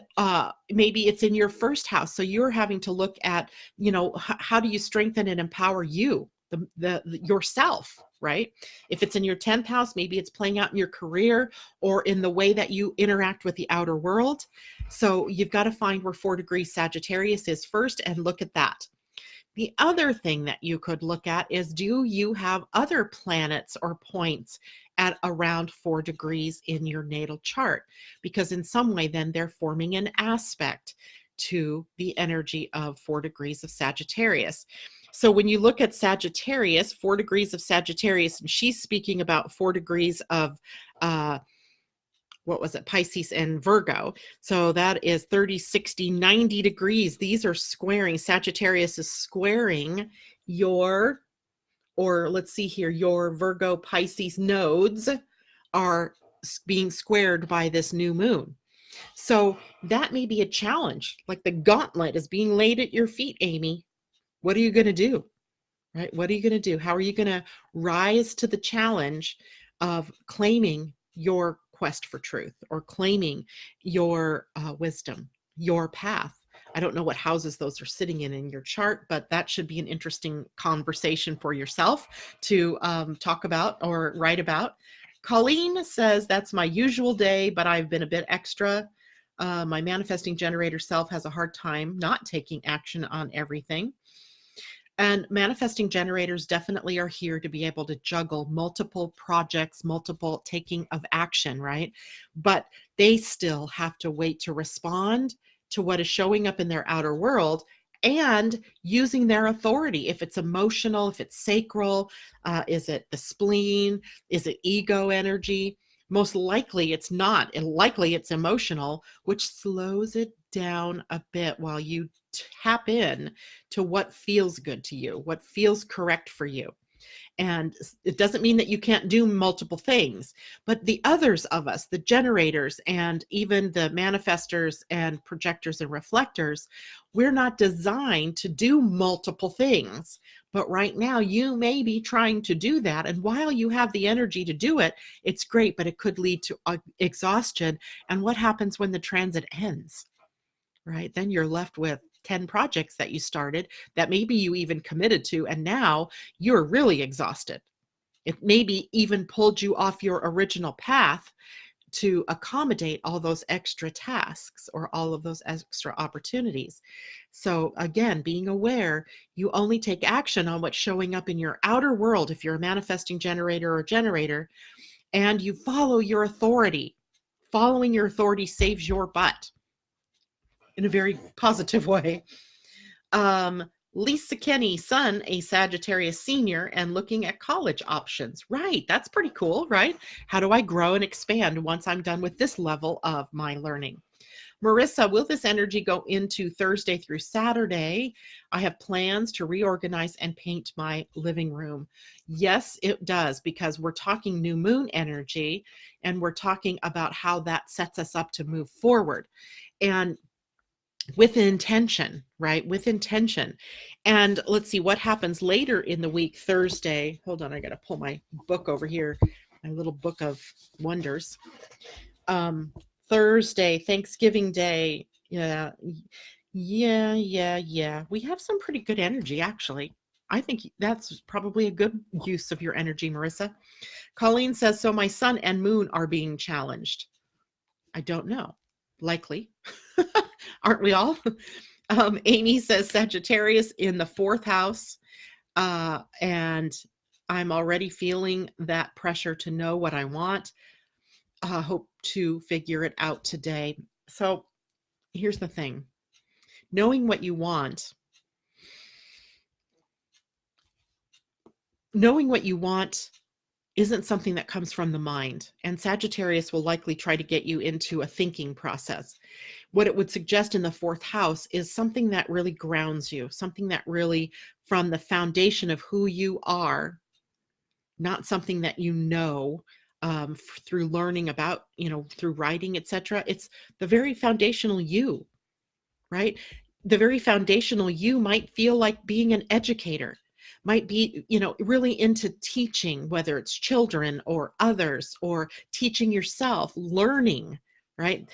maybe it's in your 1st house. So you're having to look at, how do you strengthen and empower you, yourself, right? If it's in your 10th house, maybe it's playing out in your career or in the way that you interact with the outer world. So you've got to find where 4 degrees Sagittarius is first and look at that. The other thing that you could look at is, do you have other planets or points at around 4 degrees in your natal chart? Because in some way, then they're forming an aspect to the energy of 4 degrees of Sagittarius. So when you look at Sagittarius, 4 degrees of Sagittarius, and she's speaking about 4 degrees of Pisces and Virgo. So that is 30, 60, 90 degrees. These are squaring. Sagittarius is squaring your Virgo Pisces nodes are being squared by this new moon. So that may be a challenge. Like the gauntlet is being laid at your feet, Amy. What are you going to do? Right? What are you going to do? How are you going to rise to the challenge of claiming your quest for truth, or claiming your wisdom, your path? I don't know what houses those are sitting in your chart, but that should be an interesting conversation for yourself to talk about or write about. Colleen says, that's my usual day, but I've been a bit extra. My manifesting generator self has a hard time not taking action on everything. And manifesting generators definitely are here to be able to juggle multiple projects, multiple taking of action, right? But they still have to wait to respond to what is showing up in their outer world and using their authority. If it's emotional, if it's sacral, is it the spleen? Is it ego energy? Most likely it's not, and likely it's emotional, which slows it down a bit while you tap in to what feels good to you, what feels correct for you. And it doesn't mean that you can't do multiple things, but the others of us, the generators and even the manifestors and projectors and reflectors, we're not designed to do multiple things. But right now you may be trying to do that. And while you have the energy to do it, it's great, but it could lead to exhaustion. And what happens when the transit ends, right? Then you're left with 10 projects that you started that maybe you even committed to, and now you're really exhausted. It maybe even pulled you off your original path to accommodate all those extra tasks or all of those extra opportunities. So again, being aware, you only take action on what's showing up in your outer world if you're a manifesting generator or generator, and you follow your authority. Following your authority saves your butt in a very positive way. Lisa Kenny, son, a Sagittarius senior, and looking at college options. Right, that's pretty cool, right? How do I grow and expand once I'm done with this level of my learning? Marissa, will this energy go into Thursday through Saturday? I have plans to reorganize and paint my living room. Yes, it does, because we're talking new moon energy, and we're talking about how that sets us up to move forward. And with intention, right? With intention. And let's see what happens later in the week, Thursday. Hold on, I got to pull my book over here, my little book of wonders. Thursday, Thanksgiving Day. Yeah. We have some pretty good energy, actually. I think that's probably a good use of your energy, Marissa. Colleen says, so my sun and moon are being challenged. I don't know. Likely. Aren't we all? Amy says Sagittarius in the 4th house. And I'm already feeling that pressure to know what I want. Hope to figure it out today. So here's the thing. Knowing what you want isn't something that comes from the mind. And Sagittarius will likely try to get you into a thinking process. What it would suggest in the 4th house is something that really grounds you, something that really, from the foundation of who you are, not something that you know through learning about, through writing, etc. It's the very foundational you, right? The very foundational you might feel like being an educator, might be, really into teaching, whether it's children or others, or teaching yourself, learning, right?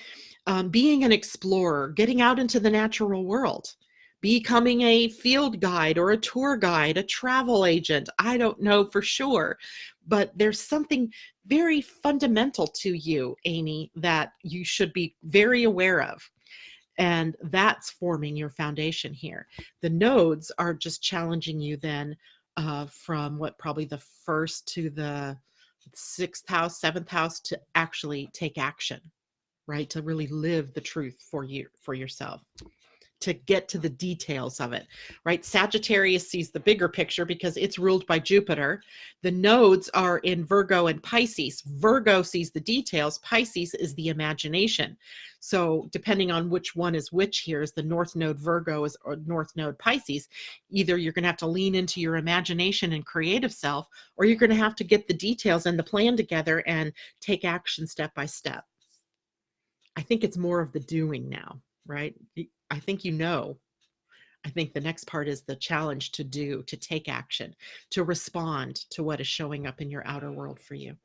Being an explorer, getting out into the natural world, becoming a field guide or a tour guide, a travel agent. I don't know for sure, but there's something very fundamental to you, Amy, that you should be very aware of. And that's forming your foundation here. The nodes are just challenging you then from probably the 1st to the 6th house, 7th house, to actually take action, right? To really live the truth for yourself, to get to the details of it, right? Sagittarius sees the bigger picture because it's ruled by Jupiter. The nodes are in Virgo and Pisces. Virgo sees the details. Pisces is the imagination. So depending on which one is which here, is the North Node Virgo or North Node Pisces, either you're going to have to lean into your imagination and creative self, or you're going to have to get the details and the plan together and take action step by step. I think it's more of the doing now, right? I think I think the next part is the challenge to do, to take action, to respond to what is showing up in your outer world for you.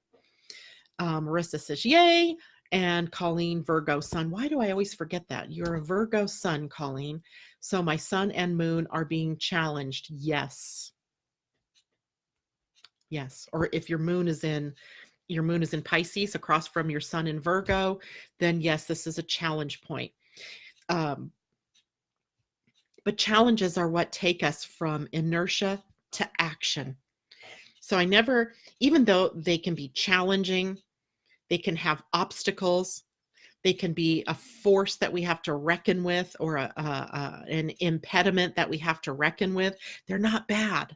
Marissa says, yay. And Colleen, Virgo sun. Why do I always forget that? You're a Virgo sun, Colleen. So my sun and moon are being challenged. Yes. Yes. Or if your moon is in Pisces across from your sun in Virgo, then yes, this is a challenge point. But challenges are what take us from inertia to action. So even though they can be challenging, they can have obstacles, they can be a force that we have to reckon with, or an impediment that we have to reckon with, they're not bad,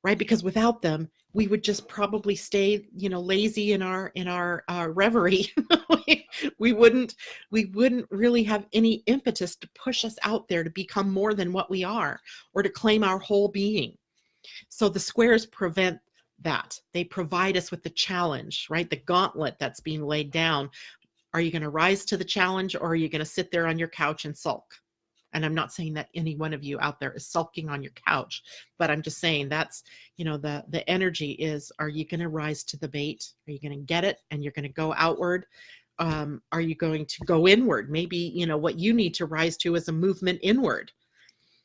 right? Because without them, we would just probably stay, lazy in our reverie. we wouldn't really have any impetus to push us out there to become more than what we are, or to claim our whole being. So the squares prevent that. They provide us with the challenge, right? The gauntlet that's being laid down. Are you going to rise to the challenge, or are you going to sit there on your couch and sulk? And I'm not saying that any one of you out there is sulking on your couch, but I'm just saying that's, the energy is, are you going to rise to the bait? Are you going to get it and you're going to go outward? Are you going to go inward? Maybe, what you need to rise to is a movement inward.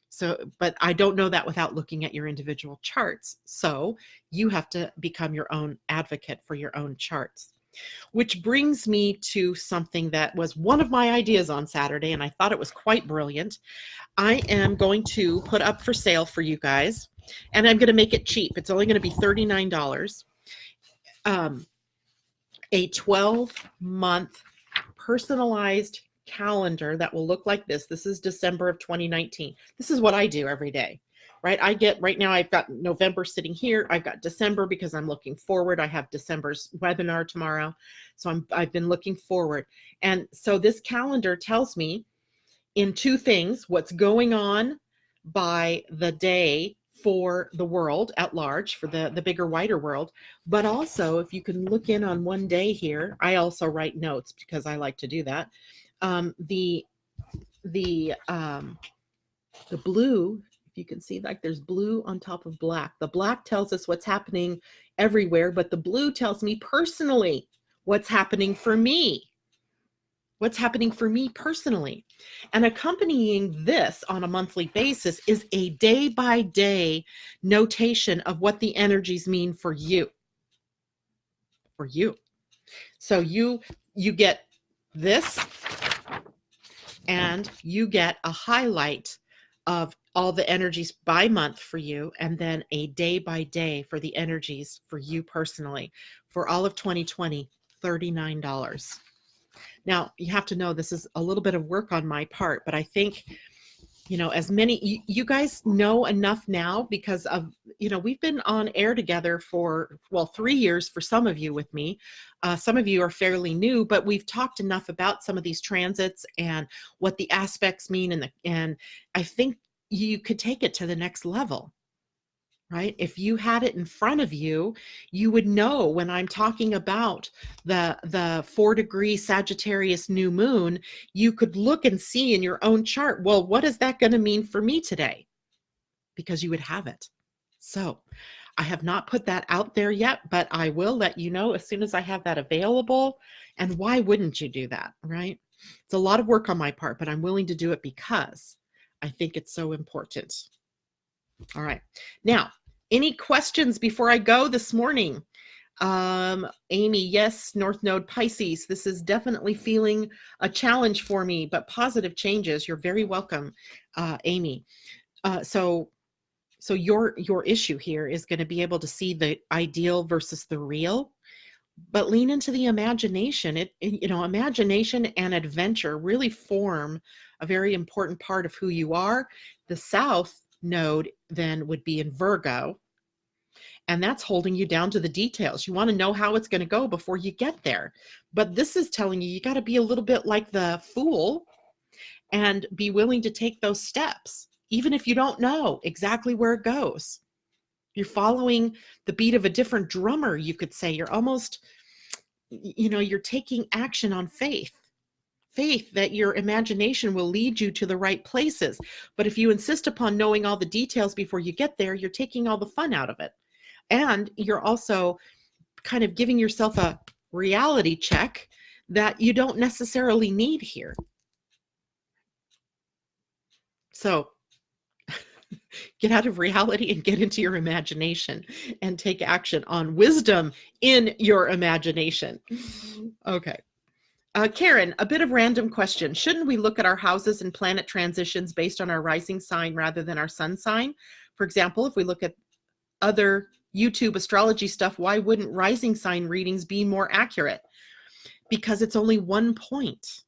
So, but I don't know that without looking at your individual charts. So you have to become your own advocate for your own charts. Which brings me to something that was one of my ideas on Saturday, and I thought it was quite brilliant. I am going to put up for sale for you guys, and I'm going to make it cheap. It's only going to be $39. A 12-month personalized calendar that will look like this. This is December of 2019. This is what I do every day. Right? Right now I've got November sitting here. I've got December because I'm looking forward. I have December's webinar tomorrow. So I've been looking forward. And so this calendar tells me in two things, what's going on by the day for the world at large, for the bigger, wider world. But also, if you can look in on one day here, I also write notes because I like to do that. the blue, if you can see, like there's blue on top of black. The black tells us what's happening everywhere, but the blue tells me personally what's happening for me. What's happening for me personally. And accompanying this on a monthly basis is a day-by-day notation of what the energies mean for you. For you. So you get this, and you get a highlight of all the energies by month for you, and then a day by day for the energies for you personally. For all of 2020, $39. Now, you have to know this is a little bit of work on my part, but I think, you know, as many, you guys know enough now because of, you know, we've been on air together for, well, 3 years for some of you with me. Some of you are fairly new, but we've talked enough about some of these transits and what the aspects mean. And I think you could take it to the next level. Right? If you had it in front of you, you would know when I'm talking about the 4-degree Sagittarius new moon, you could look and see in your own chart, well, what is that going to mean for me today? Because you would have it. So I have not put that out there yet, but I will let you know as soon as I have that available. And why wouldn't you do that? Right? It's a lot of work on my part, but I'm willing to do it because I think it's so important. All right. Now, any questions before I go this morning? Amy, yes, North Node Pisces. This is definitely feeling a challenge for me, but positive changes. You're very welcome, Amy. So your issue here is going to be able to see the ideal versus the real, but lean into the imagination. You know, imagination and adventure really form a very important part of who you are. The South Node then would be in Virgo, and that's holding you down to the details. You want to know how it's going to go before you get there. But this is telling you got to be a little bit like the Fool and be willing to take those steps, even if you don't know exactly where it goes. You're following the beat of a different drummer, you could say. You're almost, you know, you're taking action on faith that your imagination will lead you to the right places. But if you insist upon knowing all the details before you get there, you're taking all the fun out of it. And you're also kind of giving yourself a reality check that you don't necessarily need here. So get out of reality and get into your imagination and take action on wisdom in your imagination. Okay. Karen, a bit of random question. Shouldn't we look at our houses and planet transitions based on our rising sign rather than our sun sign? For example, if we look at other YouTube astrology stuff, why wouldn't rising sign readings be more accurate? Because it's only one point,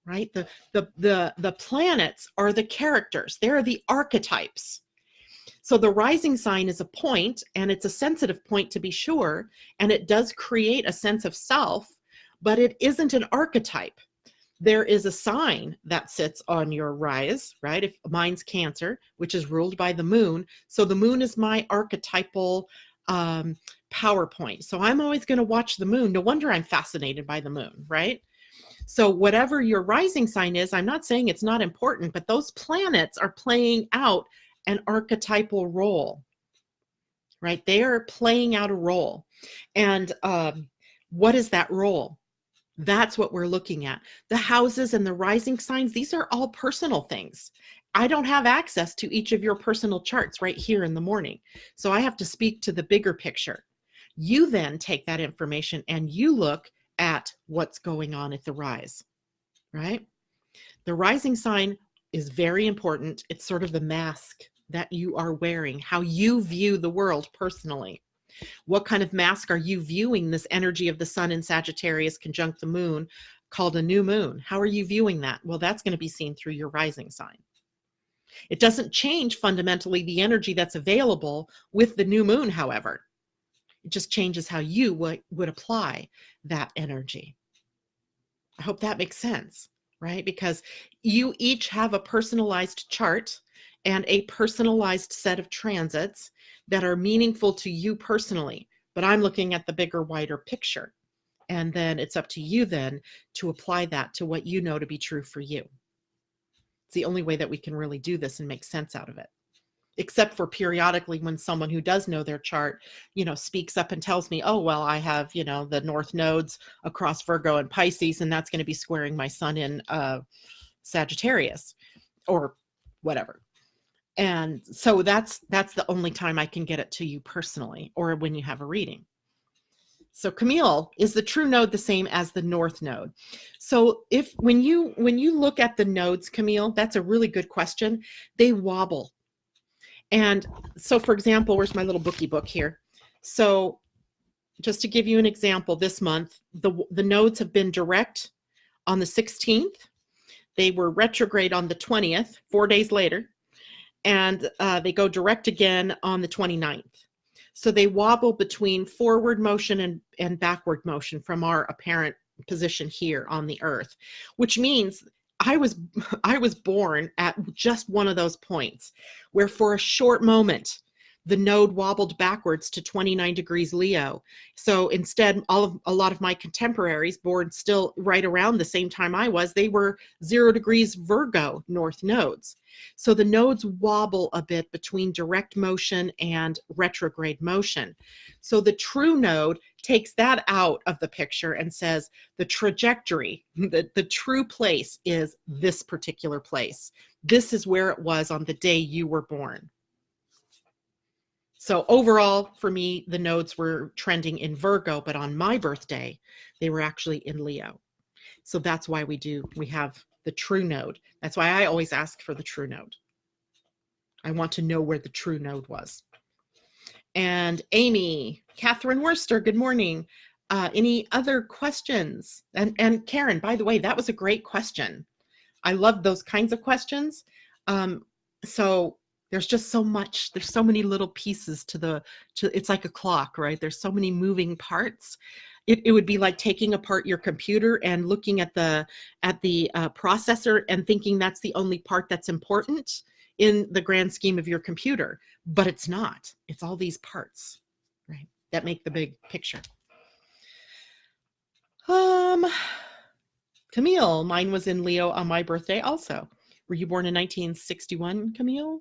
right? The planets are the characters. They're the archetypes. So the rising sign is a point, and it's a sensitive point to be sure, and it does create a sense of self, but it isn't an archetype. There is a sign that sits on your rise, right? If mine's Cancer, which is ruled by the moon. So the moon is my archetypal PowerPoint. So I'm always going to watch the moon. No wonder I'm fascinated by the moon, right? So whatever your rising sign is, I'm not saying it's not important, but those planets are playing out an archetypal role, right? They are playing out a role. And what is that role? That's what we're looking at. The houses and the rising signs, these are all personal things. I don't have access to each of your personal charts right here in the morning. So I have to speak to the bigger picture. You then take that information and you look at what's going on at the rise, right? The rising sign is very important. It's sort of the mask that you are wearing, how you view the world personally. What kind of mask are you viewing this energy of the sun in Sagittarius conjunct the moon called a new moon? How are you viewing that? Well, that's going to be seen through your rising sign. It doesn't change fundamentally the energy that's available with the new moon, however. It just changes how you would apply that energy. I hope that makes sense, right? Because you each have a personalized chart and a personalized set of transits that are meaningful to you personally. But I'm looking at the bigger, wider picture. And then it's up to you then to apply that to what you know to be true for you. It's the only way that we can really do this and make sense out of it. Except for periodically when someone who does know their chart, speaks up and tells me, oh, well, I have, the North nodes across Virgo and Pisces, and that's going to be squaring my sun in Sagittarius or whatever. And so that's the only time I can get it to you personally, or when you have a reading. So Camille, is the true node the same as the North node? So when you look at the nodes, Camille, that's a really good question. They wobble. And so, for example, where's my little bookie book here? So just to give you an example, this month, the nodes have been direct on the 16th. They were retrograde on the 20th, 4 days later, and they go direct again on the 29th. So they wobble between forward motion and backward motion from our apparent position here on the earth, which means I was born at just one of those points where for a short moment, the node wobbled backwards to 29 degrees Leo. So instead, a lot of my contemporaries born still right around the same time I was, they were 0 degrees Virgo North nodes. So the nodes wobble a bit between direct motion and retrograde motion. So the true node takes that out of the picture and says the trajectory, the true place is this particular place. This is where it was on the day you were born. So overall, for me, the nodes were trending in Virgo, but on my birthday, they were actually in Leo. So that's why we have the true node. That's why I always ask for the true node. I want to know where the true node was. And Amy, Catherine Worcester, good morning. Any other questions? And Karen, by the way, that was a great question. I love those kinds of questions. So there's just so much, there's so many little pieces to it's like a clock, right? There's so many moving parts. It would be like taking apart your computer and looking at the processor and thinking that's the only part that's important in the grand scheme of your computer, but it's not. It's all these parts, right, that make the big picture. Camille, mine was in Leo on my birthday also. Were you born in 1961, Camille?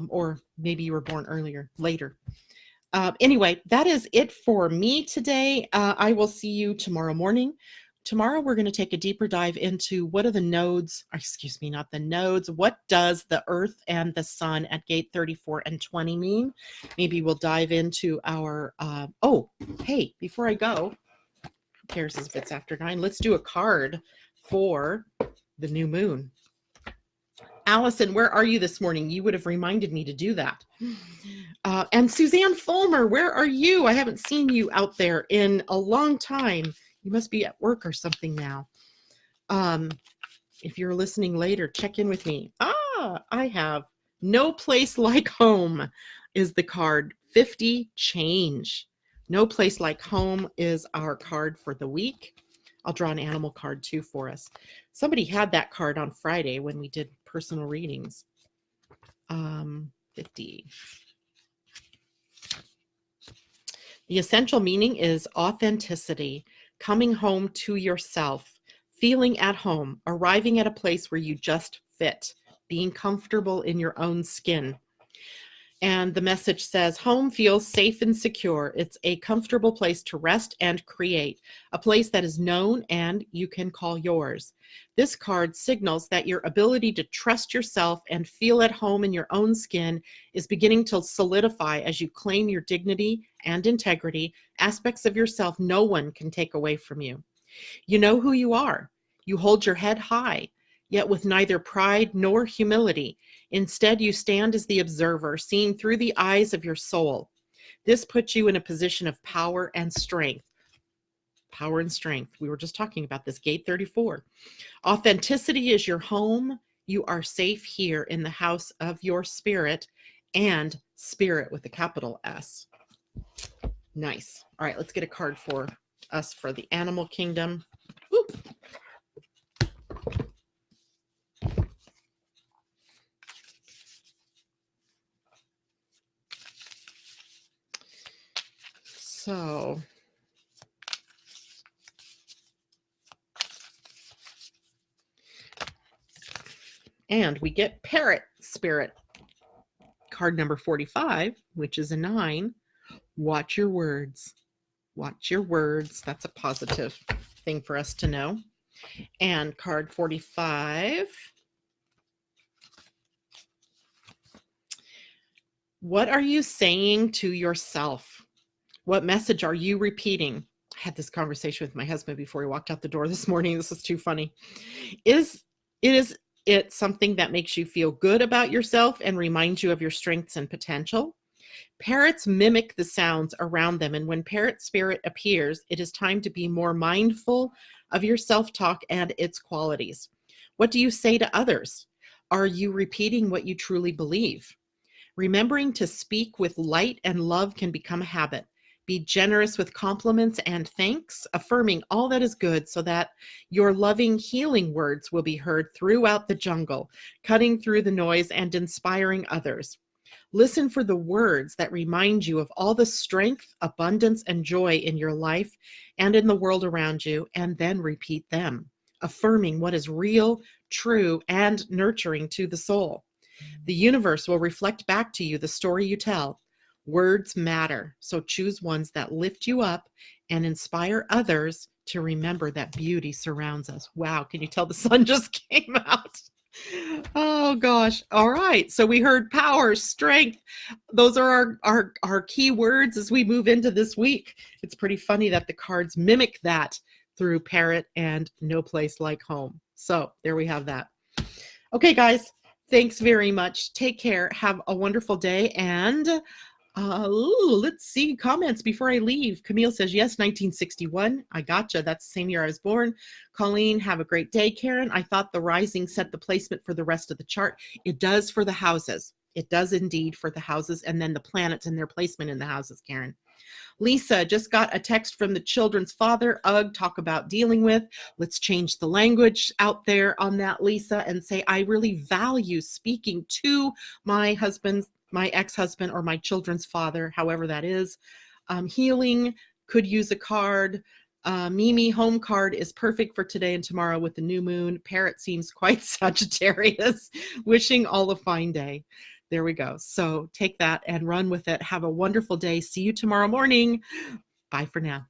Or maybe you were born later. Anyway, that is it for me today. I will see you tomorrow morning. Tomorrow, we're going to take a deeper dive into what are the nodes, not the nodes. What does the Earth and the Sun at gate 34 and 20 mean? Maybe we'll dive into our, hey, before I go, who cares if it's after 9? Let's do a card for the new moon. Allison, where are you this morning? You would have reminded me to do that. And Suzanne Fulmer, where are you? I haven't seen you out there in a long time. You must be at work or something now. If you're listening later, check in with me. I have No Place Like Home is the card. 50 change. No Place Like Home is our card for the week. I'll draw an animal card too for us. Somebody had that card on Friday when we did personal readings. 50. The essential meaning is authenticity, coming home to yourself, feeling at home, arriving at a place where you just fit, being comfortable in your own skin. And the message says, home feels safe and secure. It's a comfortable place to rest and create, a place that is known and you can call yours. This card signals that your ability to trust yourself and feel at home in your own skin is beginning to solidify as you claim your dignity and integrity, aspects of yourself no one can take away from you. You know who you are. You hold your head high, yet with neither pride nor humility. Instead, you stand as the observer, seeing through the eyes of your soul. This puts you in a position of power and strength. Power and strength. We were just talking about this, gate 34. Authenticity is your home. You are safe here in the house of your spirit, and spirit with a capital S. Nice. All right, let's get a card for us for the animal kingdom. Ooh. So, And we get Parrot Spirit. Card number 45, which is a 9. Watch your words. Watch your words. That's a positive thing for us to know. And card 45. What are you saying to yourself? What message are you repeating? I had this conversation with my husband before he walked out the door this morning. This is too funny. Is it something that makes you feel good about yourself and reminds you of your strengths and potential? Parrots mimic the sounds around them, and when parrot spirit appears, it is time to be more mindful of your self-talk and its qualities. What do you say to others? Are you repeating what you truly believe? Remembering to speak with light and love can become a habit. Be generous with compliments and thanks, affirming all that is good so that your loving, healing words will be heard throughout the jungle, cutting through the noise and inspiring others. Listen for the words that remind you of all the strength, abundance, and joy in your life and in the world around you, and then repeat them, affirming what is real, true, and nurturing to the soul. The universe will reflect back to you the story you tell. Words matter, so choose ones that lift you up and inspire others to remember that beauty surrounds us. Wow, can you tell the sun just came out? Oh gosh. All right. So we heard power, strength. Those are our key words as we move into this week. It's pretty funny that the cards mimic that through Parrot and No Place Like Home. So there we have that. Okay, guys. Thanks very much. Take care. Have a wonderful day. And let's see comments before I leave. Camille says, yes, 1961. I gotcha. That's the same year I was born. Colleen, have a great day. Karen, I thought the rising set the placement for the rest of the chart. It does for the houses. It does indeed for the houses, and then the planets and their placement in the houses, Karen. Lisa, just got a text from the children's father. Ugh, talk about dealing with. Let's change the language out there on that, Lisa, and say, I really value speaking to my husband's, my ex-husband, or my children's father, however that is. Healing, could use a card. Mimi, home card is perfect for today and tomorrow with the new moon. Parrot seems quite Sagittarius. Wishing all a fine day. There we go. So take that and run with it. Have a wonderful day. See you tomorrow morning. Bye for now.